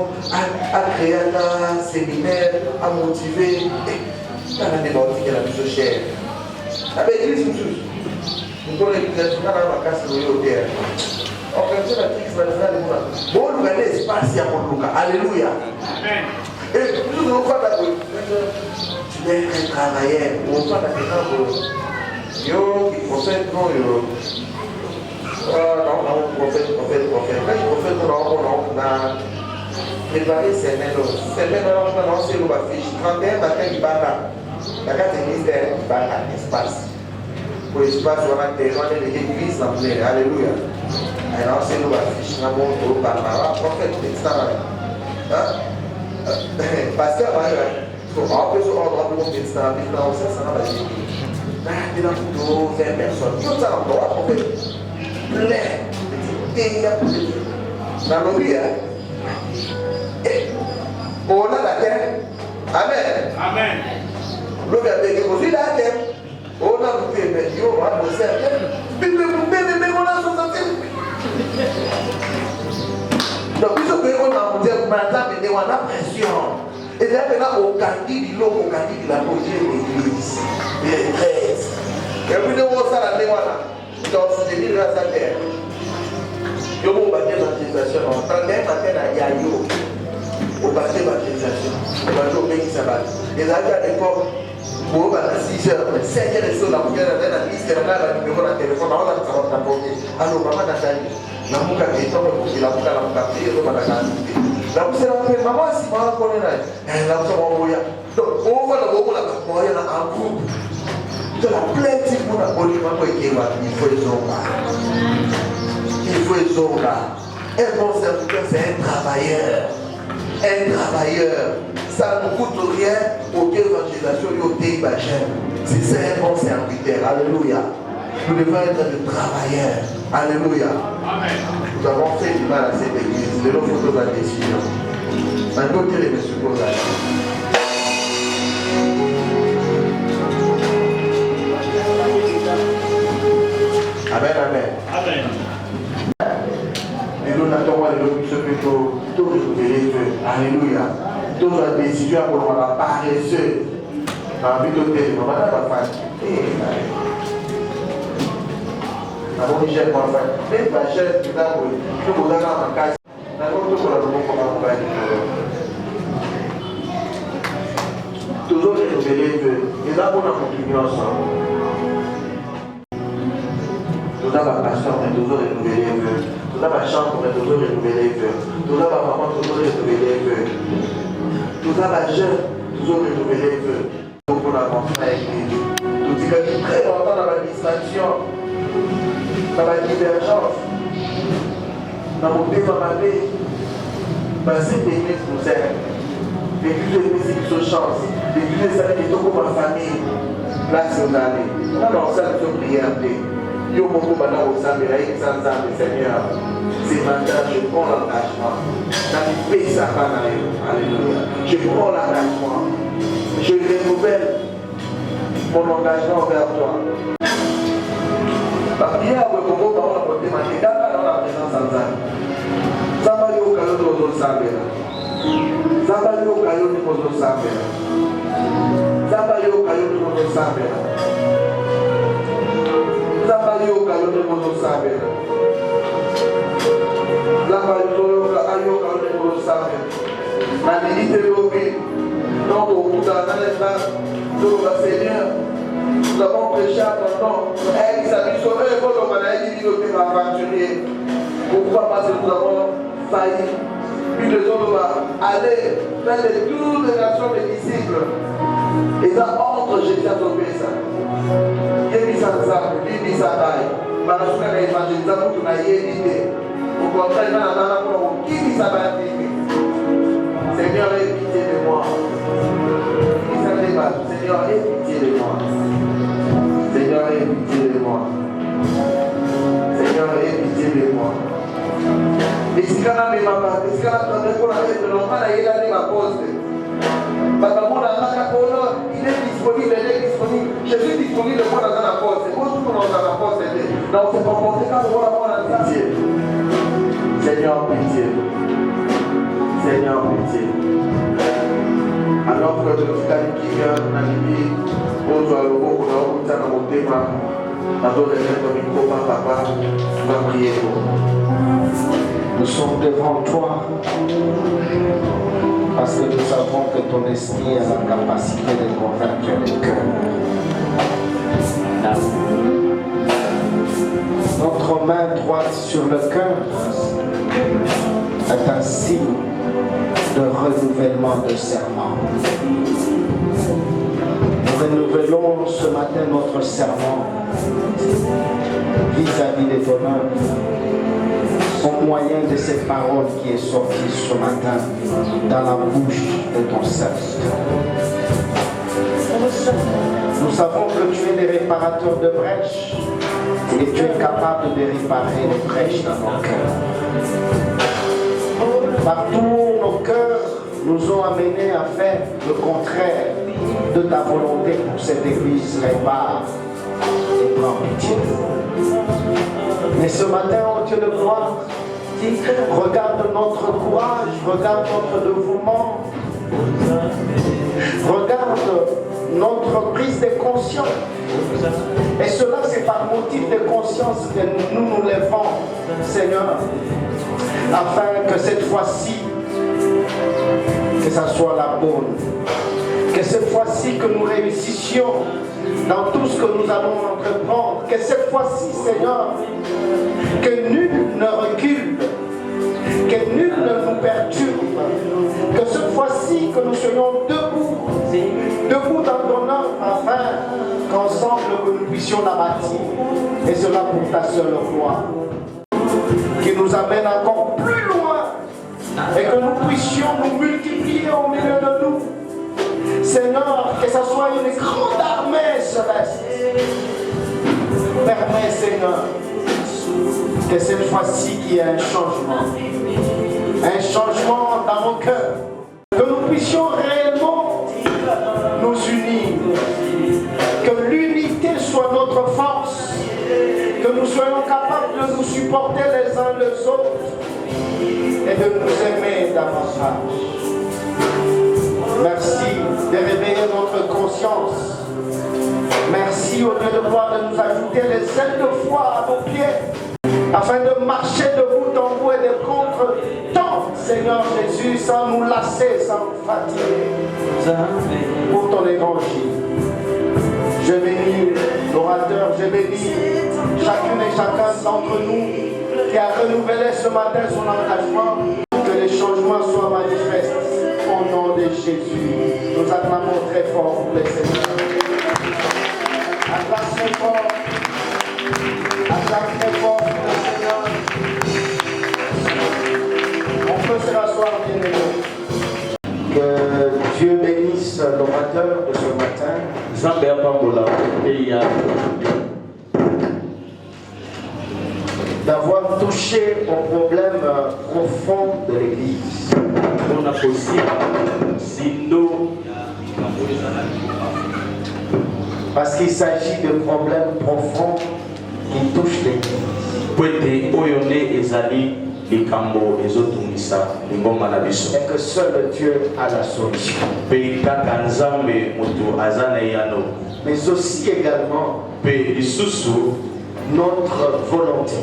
à créer un séminaire, à motiver. Dans la débattie qui est la plus chère. Avec l'église, nous avons l'église, nous avons la casse de l'hôtel. On fait la trique, ça va le monde. Bon, nous avons l'espace, il y a mon Lucas. Alléluia. Et nous devons faire la chose. Tu es un travailleur. On va faire la chose. Yo, il faut faire non, yo. Non, prophète. Là, il faut faire on a préparé ces mélanges. Ces mélanges, on a lancé le fiche. 31 matin, il va là. La carte ministère, il va là, espace. Pour l'espace, on a des gens de l'église dans le alléluia. Il a lancé le fiche. On a monté au Parlement. Prophète, c'est ça. Pasteur, on peut se rendre compte que c'est un peu dans ça, ça va être. Il y a 20 personnes. Tout ça, on doit trouver plein. Dans nos vies, on a la terre. Amen. Amen. Le verbe est aussi la terre. On a le fait, mais on va bosser à terre. Mais on a 60. Donc, puisque on a monté maintenant, mais on a pression. Et là, maintenant, au candidat, au candidat, la projet de l'église. Les retraites. Et puis, on s'en a dit, dans ce début de la terre. Je vais bâtir l'évangélisation. On prend un matin à Yayo. Au bâtir l'évangélisation. On va jouer au pays qui s'abat. Et là, il y a des corps. Pour à 6 heures, 5 heures et so, la mujer de la liste, la numéro de téléphone, on va t'apporter. Alors, maman Nathalie, la muka qui est tombée, la muka, et la muka, la muka, la maman, si maman connaît là, elle a son envoyé. Donc, on va le voir, la envoyer en groupe. De la plainte, pour la police, il faut les hommes. Il faut les hommes. Un bon serviteur, c'est un travailleur. Un travailleur. Ça ne coûte rien pour l'évangélisation et au pays bachène. C'est ça un bon serviteur. Alléluia. Nous devons être des travailleurs. Alléluia. Amen. Nous avons fait du mal à cette église. De l'autre chose la décision. Maintenant, quel est le suppose là? Amen, amen. Amen. Et nous n'attendons pas de plutôt tout récupérer. Alléluia. Toute la décision pour la paresseux. Dans la vie de tel, on va pas faire. Avant que j'aille pour faire. Mais ma chère, tu as vu, je vous donne un cas. D'abord, tout pour la demande pour la faire. Toujours renouveler Dieu. Et là, on a continué ensemble. Tout à la passion, mais toujours renouveler Dieu. Tout à la chambre, mais toujours renouveler Dieu. Tout à la maman, toujours renouveler Dieu. Tout à la jeune, toujours renouveler Dieu. Pour la rentrée avec l'église. Tout ce qui est très longtemps dans la distraction, dans la divergence, dans mon pays, dans ma vie, cette église nous aime. L'église est une chance. L'église est une pour ma famille. Là, c'est on a allé. On a lancé la prière. Yo, mon groupe, maintenant, au Zambéraï, sans Zambé, Seigneur. C'est maintenant, je prends l'engagement. Dans le pays, ça va aller. Alléluia. Je prends l'engagement. Je renouvelle mon engagement envers toi. Parce qu'il y a un Congo, on a porté ma tête dans la présence en Zambé. Zambé, au caillou de nos Zambé. Zambé, au caillou de nos Zambé. Zambé, au caillou de nos Zambé. Zambé, au caillou de nos Zambé. Zambé, au caillou de nos le savez. La dignité de l'obéir. Donc, au bout d'un an, nous, Seigneur, nous avons prêché à ton nom. Et il s'habille sur eux, pour le maladie, il nous aventurier. Pourquoi? Parce que nous avons failli. Puis les autres vont aller faire les tours de nations des disciples. Et ça entre Jésus à sauver ça. Il dit ça, il dit ça. Parce que l'évangélisation, tu n'as rien dit. Au contraire, il y a un homme qui dit ça. Seigneur, aie pitié de moi. Seigneur, aie pitié de moi. Seigneur, aie pitié de moi. Seigneur, aie pitié de moi. Et si quand on a mis ma part, si quand on a mis ma part, il est disponible, il est disponible. Je suis disponible pour dans la poste. C'est pour tout le monde dans la poste. Donc c'est pour porter quand on va avoir la pitié. Seigneur, pitié. Seigneur, pitié. Alors que le frère qui vient dans l'île, on doit le voir, on doit le monter, on doit le mettre au micro, papa, on va prier pour nous. Nous sommes devant toi parce que nous savons que ton esprit a la capacité de convaincre les cœurs. Notre main droite sur le cœur est un signe de renouvellement de serment. Nous renouvelons ce matin notre serment vis-à-vis de ton œuvre, au moyen de cette parole qui est sortie ce matin dans la bouche de ton serviteur. Nous savons que tu es le réparateur de brèches et tu es capable de réparer les brèches dans nos cœurs. Partout où nos cœurs nous ont amenés à faire le contraire de ta volonté pour cette église, répare et prends pitié. Mais ce matin, oh Dieu de gloire, regarde notre courage, regarde notre dévouement, regarde notre prise de conscience. Et cela, c'est par motif de conscience que nous nous levons, Seigneur, afin que cette fois-ci, que ça soit la bonne, que cette fois-ci que nous réussissions dans tout ce que nous allons entreprendre, que cette fois-ci, Seigneur, que nul ne recule, que nul ne nous perturbe, que cette fois-ci que nous soyons debout dans ton œuvre, afin qu'ensemble que nous puissions la bâtir, et cela pour ta seule gloire, qui nous amène encore plus loin, et que nous puissions nous multiplier au milieu de nous. Seigneur, que ce soit une grande armée céleste. Permets, Seigneur, que cette fois-ci qu'il y ait un changement dans nos cœurs, que nous puissions réellement nous unir, que l'unité soit notre force, que nous soyons capables de nous supporter les uns les autres et de nous aimer davantage. Merci de réveiller notre conscience. Merci au Dieu de gloire de nous ajouter les ailes de foi à nos pieds, afin de marcher de bout en bout et de contre-temps, Seigneur Jésus, sans nous lasser, sans nous fatiguer, pour ton évangile. Je bénis l'orateur, je bénis chacune et chacun d'entre nous qui a renouvelé ce matin son engagement, que les changements soient manifestes. Au nom de Jésus, nous acclamons très fort pour les Seigneurs. Acclame très fort. Acclame très fort pour le Seigneur. On peut se rasseoir, bien aimé. Que Dieu bénisse l'orateur de ce matin. D'avoir touché au problème profond de l'Église. Parce qu'il s'agit de problèmes profonds qui touchent l'Église. Et que seul Dieu a la solution. Mais aussi également notre volonté.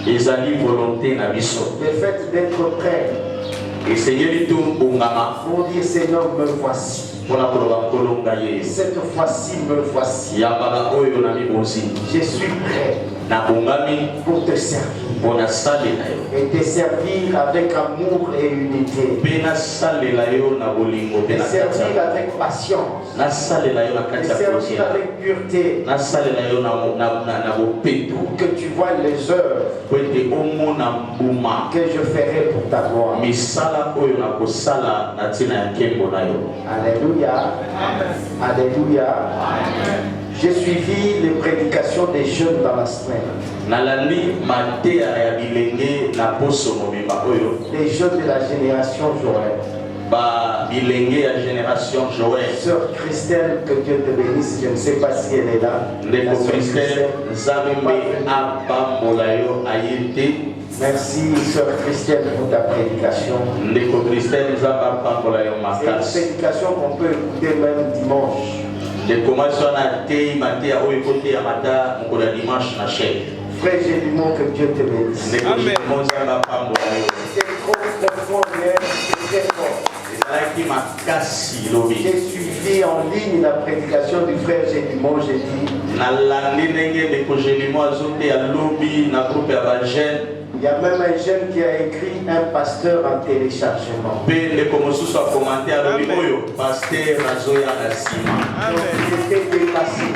Le fait d'être prêt esengeli tu bongama pour dire Seigneur, me voici. mpona koloba nkolo ngai Cette fois-ci, me voici. yambaka oyo na mibonzi Je suis prêt nabongami pour te servir. mpo nasalela yo Et te servir avec amour et unité. mpe nasalela yo na bolingo mpe Te na kati servir ya avec patience. nasalela yo na Te kati ya servir kosia avec pureté. nasalela yo na bopeto Pour que tu vois les œuvres po ete omona mbuma que je ferai pour ta gloire. misala oyo nakosala na ntina ya nkembo na yo. Alléluia. Alléluia. J'ai suivi les prédications des jeunes dans la semaine. nalandi mateya ya bilenge na poso mobimba oyo Les jeunes de la génération Joël. bilenge ya génération Joël. Sœur Christelle, que Dieu te bénisse. Je ne sais pas si elle est là. ndeko La sœur Christelle nzambe mpe apambola yo aye te. Merci, Sœur Christelle, pour ta prédication. ndeko Christelle nzambe apambola yo C'est une makasi. prédication qu'on peut écouter même dimanche. ndeko mwasi wana atei mateya oyo ekoteya mata mokolo ya dimanche na chef. Frère Gélimon, que Dieu te bénisse. ndeko Gélimon nzambe apambola yo. C'est trop profond, mais c'est très fort. ezalaki makasi lobi. J'ai suivi en ligne la prédication du frère Gélimon. J'ai dit, nalandi ndenge ndeko Gélimon azoteya lobi na groupe ya bagene. il y a même un jeune qui a écrit un pasteur en téléchargement. mpe ndeko mosusu akomante alobi oyo paster azoya na nsima Donc, il était dépassé.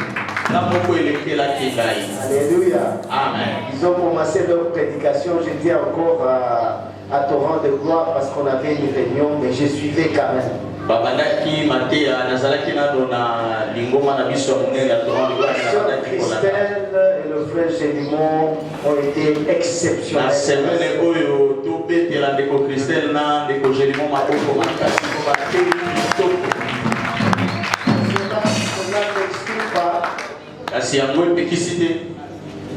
na moko elekelaki ngai. Alléluia. Amen. Ils ont commencé leur prédication. J'étais encore à Torrent de Gloire parce qu'on avait une réunion, mais je suivais quand même. babandaki mateya nazalaki nano na lingoma na biso ya monene ya toran Sœur Christelle et le frère Gélimon ont été na exceptionnels. semene oyo tobetela ndeko Christelle na ndeko Gélimon maboko makasi po bateli kitoko Cela n'exclut pas kasi yango epekisi te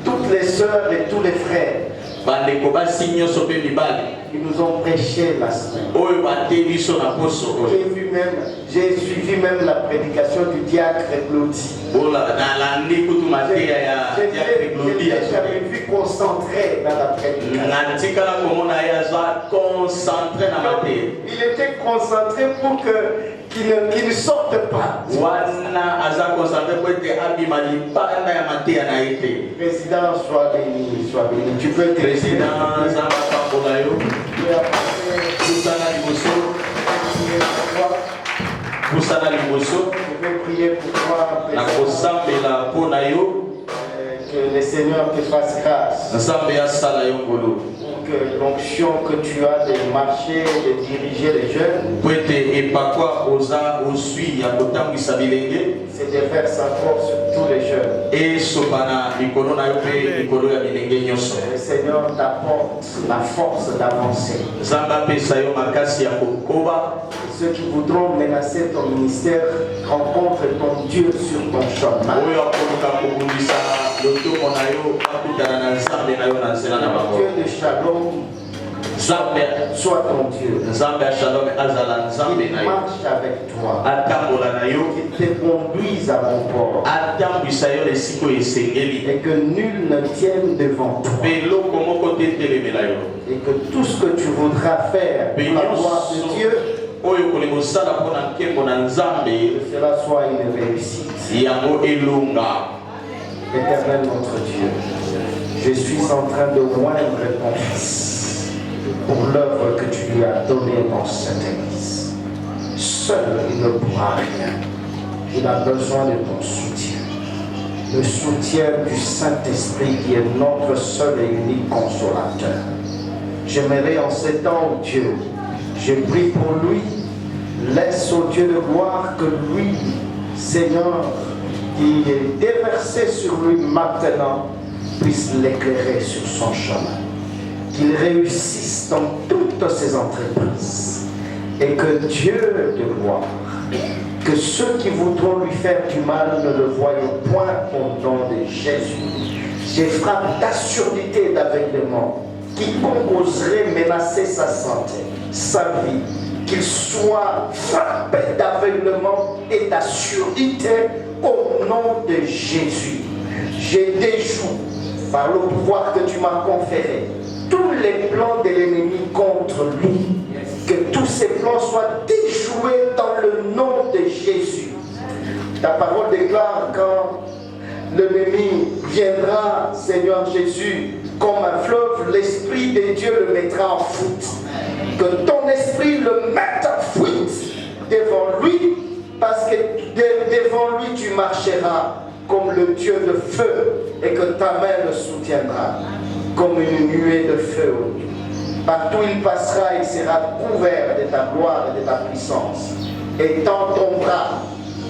toutes les sœurs et tous les frères bandeko basi nyonso mpe mibali qui nous ont prêché la semaine. oyo bateli biso na poso oyo J'ai suivi même la prédication du diacre Claudie. nalandi kutu mateya ya diacre Claudie J'avais vu concentré dans la prédication. natikala komona ye aza concentré na mateya Il était concentré pour qu'il ne sorte pas. wana aza concentré po ete abima libanda ya mateya na ye te. Président, sois béni, sois béni. Tu peux te président nzambe apambola yo pusana liboso pusana liboso Je vais prier pour toi, na Président. kosambela mpo na yo Que le Seigneur te fasse grâce. nzambe asala yo ngolu Pour que l'onction que tu as de marcher, de diriger les jeunes, po ete epakwa oza oswi ya kotambwisa bilenge c'est de faire sa force sur tous les jeunes. esopa na likolo na yo mpe likolo ya bilenge nyonso. Le Seigneur t'apporte la force d'avancer. nzambe apesa yo makasi ya kokoba. Ceux qui voudront menacer ton ministère, rencontre ton Dieu sur ton chemin. oyo akoluka kobundisa lotomo na yo akutana na nzambe na yo na nzela na bango. Dieu de Shalom, sois ton Dieu. nzambe ya shalom azala nzambe Il na yo marche avec toi. atambola na yo Qu'il te conduise à mon port. atambwisa yo na esika oyo esengeli Et que nul ne tienne devant toi. mpe eloko moko te etelemela yo Et que tout ce que tu voudras faire mpe pour la gloire de nyonso Dieu, oyo kolinga osala mpo na nkembo na nzambe que cela soit une réussite. yango elonga. Éternel notre Dieu, je suis en train de moindre ton Fils pour l'œuvre que tu lui as donnée dans cette église. Seul il ne pourra rien. Il a besoin de ton soutien. Le soutien du Saint-Esprit qui est notre seul et unique consolateur. J'aimerais en ces temps, oh Dieu, je prie pour lui. Laisse au Dieu de gloire que lui, Seigneur, qui est déversé sur lui maintenant, puisse l'éclairer sur son chemin. Qu'il réussisse dans toutes ses entreprises. Et que Dieu de gloire, que ceux qui voudront lui faire du mal ne le voient point au nom de Jésus. Je frappe d'absurdité et d'aveuglement. Quiconque oserait menacer sa santé, sa vie, qu'il soit frappé d'aveuglement et d'absurdité au nom de Jésus. Je déjoue par le pouvoir que tu m'as conféré tous les plans de l'ennemi contre lui. Que ces plans soient déjoués dans le nom de Jésus. Ta parole déclare quand l'ennemi viendra, Seigneur Jésus, comme un fleuve, l'Esprit de Dieu le mettra en fuite. Que ton esprit le mette en fuite devant lui, parce que devant lui tu marcheras comme le Dieu de feu et que ta main le soutiendra comme une nuée de feu. Partout il passera, il sera couvert de ta gloire et de ta puissance. Et dans ton bras,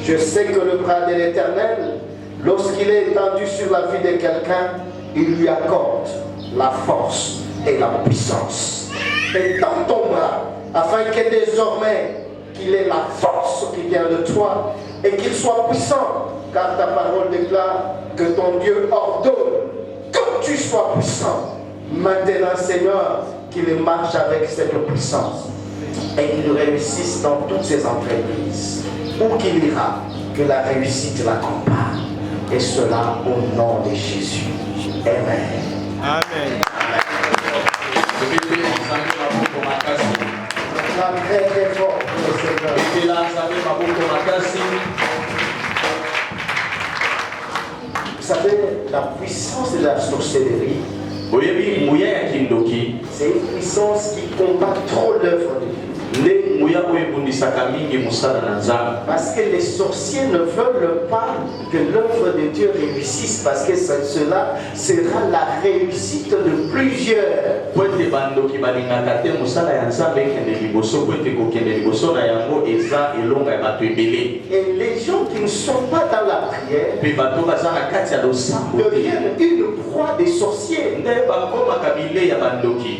je sais que le bras de l'Éternel, lorsqu'il est étendu sur la vie de quelqu'un, il lui accorde la force et la puissance. Et dans ton bras, afin que désormais qu'il ait la force qui vient de toi et qu'il soit puissant, car ta parole déclare que ton Dieu ordonne que tu sois puissant. Maintenant, Seigneur, qu'il marche avec cette puissance et qu'il réussisse dans toutes ses entreprises. Où qu'il ira, que la réussite l'accompagne. Et cela au nom de Jésus. Amen. Amen. La très très fort, le Seigneur. Vous savez, la puissance de la sorcellerie, c'est une puissance qui combat trop l'œuvre de Dieu. Parce que les sorciers ne veulent pas que l'œuvre de Dieu réussisse, parce que cela sera la réussite de plusieurs. Et les gens qui ne sont pas dans la prière deviennent une proie des sorciers.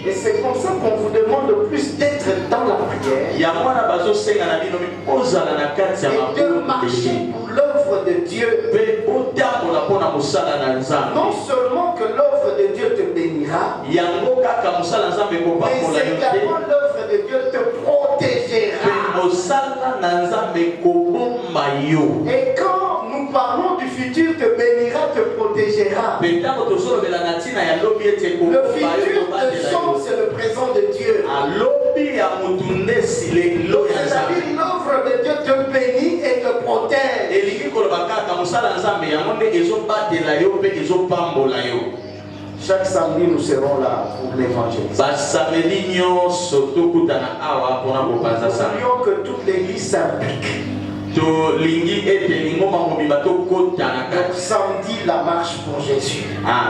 Et c'est comme ça qu'on vous demande plus d'être dans la prière et de marcher pour l'œuvre de Dieu. Non seulement que l'œuvre de Dieu te bénira, mais également l'œuvre de Dieu te protégera. Et quand nous parlons du futur, te bénira, te protégera. Le futur de Jean, c'est le présent de Dieu. C'est-à-dire l'œuvre de Dieu te bénit et te protège. Chaque samedi, nous serons là pour l'évangélisation. Nous voulions que toute l'église s'implique. Donc, samedi, la marche pour Jésus. La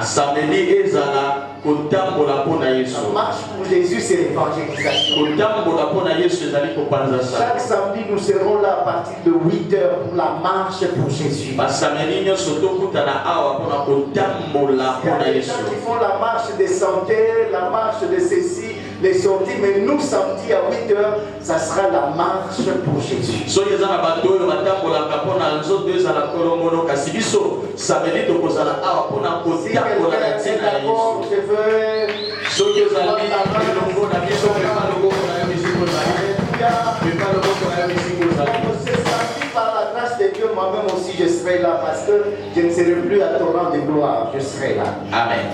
marche pour Jésus, c'est l'évangélisation. Chaque samedi, nous serons là à partir de 8 heures pour la marche pour Jésus. Il y a des gens qui font la marche des santé, la marche de ceci, les sorties, mais nous, samedi à 8 heures, ça sera la marche pour Jésus. Si quelqu'un est d'accord, je veux... Par la grâce de Dieu, moi-même aussi je serai là parce que je ne serai plus à torrent de gloire, je serai là. Amen.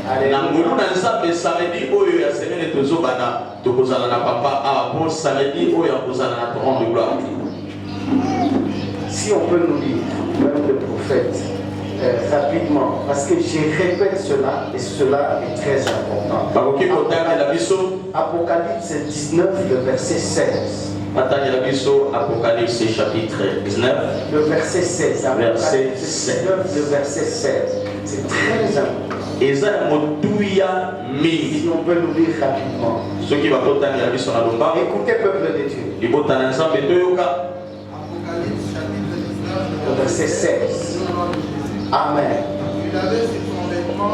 Si on peut nous lire, même le prophète, rapidement, parce que je répète cela et cela est très important. Apocalypse 19, le verset 16. Apocalypse chapitre 19, le verset 16. Verset 16. 19, le verset 16. C'est très important. Si on peut nous lire rapidement. Écoutez, peuple de Dieu. Le verset 16. Amen.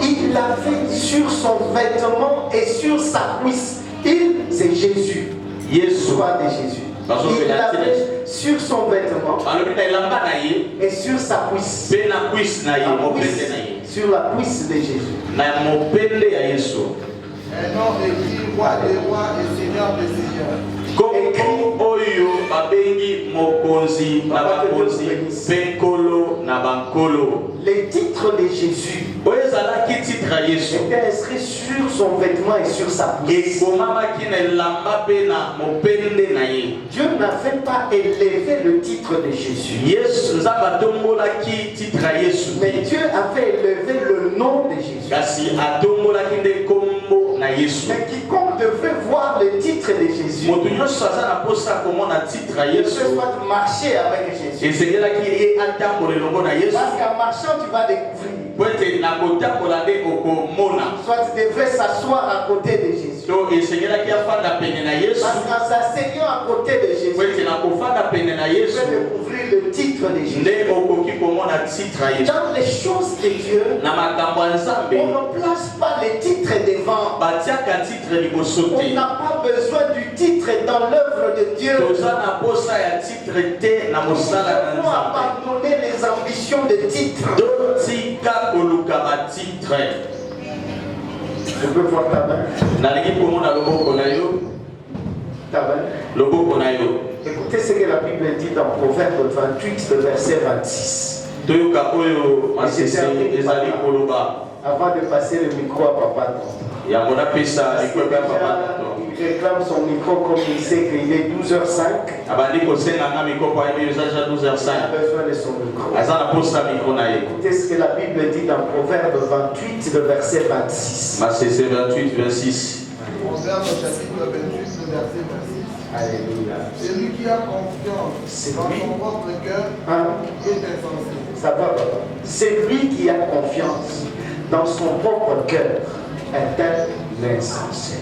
Il l'avait sur son vêtement et sur sa cuisse. C'est Jésus. Soit de Jésus. Il l'avait sur son vêtement et sur sa cuisse. Sur la cuisse de Jésus. Un nom écrit roi des rois et seigneur des seigneurs. Oyo babengi mokonzi na bakonzi penkolo na bankolo. les titres de Jésus étaient inscrits sur son vêtement et sur sa pousse. Dieu n'avait pas élevé le titre de Jésus. Mais Dieu avait élevé le nom de Jésus. Mais quiconque devait voir le titre de Jésus ne peut pas marcher avec Jésus. Parce qu'en marchant, tu vas découvrir. Soit tu devrais s'asseoir à côté de Jésus. Parce qu'en s'asseyant à côté de Jésus, tu peux découvrir le titre de Jésus. Dans les choses de Dieu, on ne place pas les titres devant. On n'a pas besoin du titre dans l'œuvre de Dieu. On doit abandonner les ambitions de titre. Je peux voir ta main. Ta main. Écoutez ce que la Bible dit dans Proverbe 28, le verset 26. Avant de passer le micro à papa. Il réclame son micro comme il sait qu'il est 12h05. Il a besoin de son micro. Écoutez ce que la Bible dit dans Proverbe 28, le verset 26. Proverbe 28, 26. Proverbe chapitre 28, le verset 26. Alléluia. Celui qui a confiance dans son propre cœur est insensé. Ça va, papa. C'est lui qui a confiance dans son propre cœur est un insensé.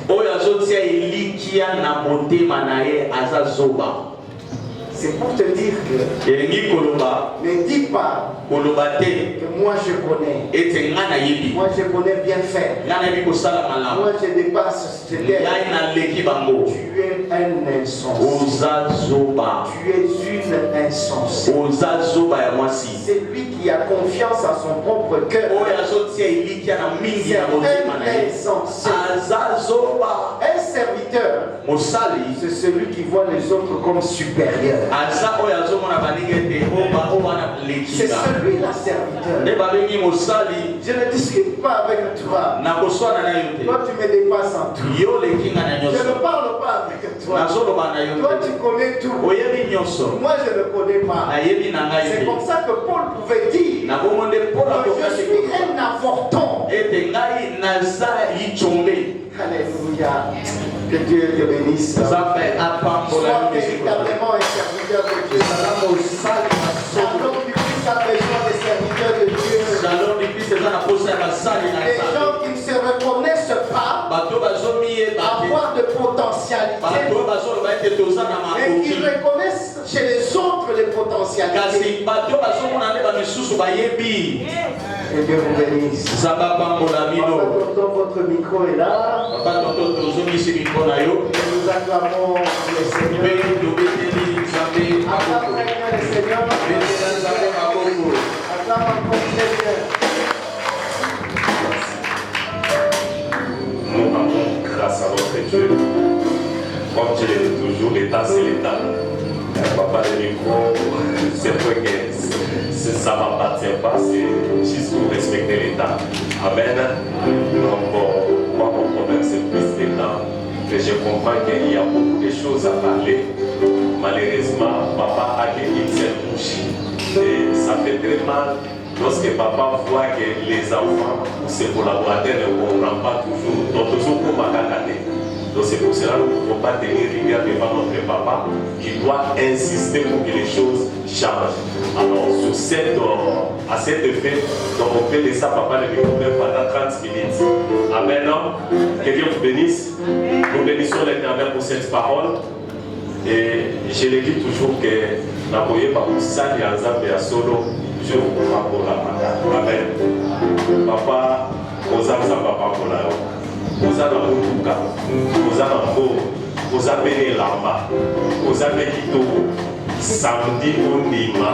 C'est pour te dire que ne dis pas que moi je connais. Moi je connais bien faire. Moi je dépasse. Tu es un insensé. Tu es une insensée. C'est lui qui a confiance à son propre cœur. C'est un insensé. Un serviteur, c'est celui qui voit les autres comme supérieurs. C'est celui-là serviteur. Je ne discute pas avec toi. Toi tu me dépasses en tout. Je ne parle pas avec toi. Toi tu connais tout. Moi je ne connais pas. C'est comme ça que Paul pouvait dire que je suis un avorton. Alléluia. Que Dieu te bénisse. Sois véritablement un serviteur de Dieu. Shalom du Christ a besoin des serviteurs de Dieu. Les gens qui ne se reconnaissent pas avoir de potentialité, mais qui reconnaissent chez les autres les potentialités. Que Dieu vous bénisse. Votre micro est là. Nous acclamons le Seigneur. Acclame le Seigneur. Acclame encore le Seigneur. Nous rendons grâce à notre Dieu. Comme je le dis toujours, l'État c'est l'État. Papa le micro, c'est vrai que ça ne m'appartient pas, c'est juste pour respecter l'État. Amen. Donc, moi, mon problème, c'est plus l'État. Mais je comprends qu'il y a beaucoup de choses à parler. Malheureusement, papa a une seule bouche. Et ça fait très mal lorsque papa voit que les enfants ou ses collaborateurs ne comprennent pas toujours. Donc, toujours pour ma année. Donc c'est pour cela que nous ne pouvons pas tenir rigueur devant notre papa qui doit insister pour que les choses changent. Alors à cet effet, donc on peut laisser papa le micro pendant 30 minutes. Amen. Que Dieu vous bénisse. Nous bénissons l'Éternel pour cette parole. Et je le dis toujours que la voyez par vous ça et ensemble à solo, je vous crois pour la matin. Amen. Papa, aux âmes à papa pour la route. Oza na mutuka, oza na mbo, oza pene lamba, oza pekito, samedi ondima,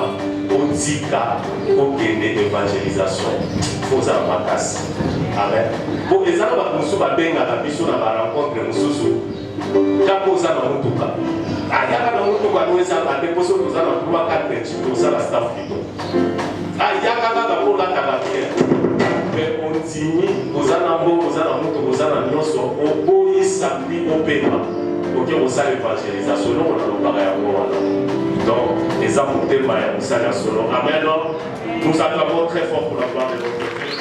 otika, okende évangélisation, oza na makasi. Amen. Bon, les gens qui sont benga na biso na ba rencontre mususu, kako oza na mutuka. Ayaka na mutuka no eza ba te poso oza na 3-4 petits, oza na staff bito. Ah, il y a quelqu'un pour la caractère. Mais on dit, aux anambo, aux anamoto, aux anamioso, au boy samedi, au paiement. Ok, on sait l'évangélisation, on a le pareil à moi. Donc, les amours de Maya, on sait la solo. Amen. Nous acclamons très fort pour la gloire de notre Dieu.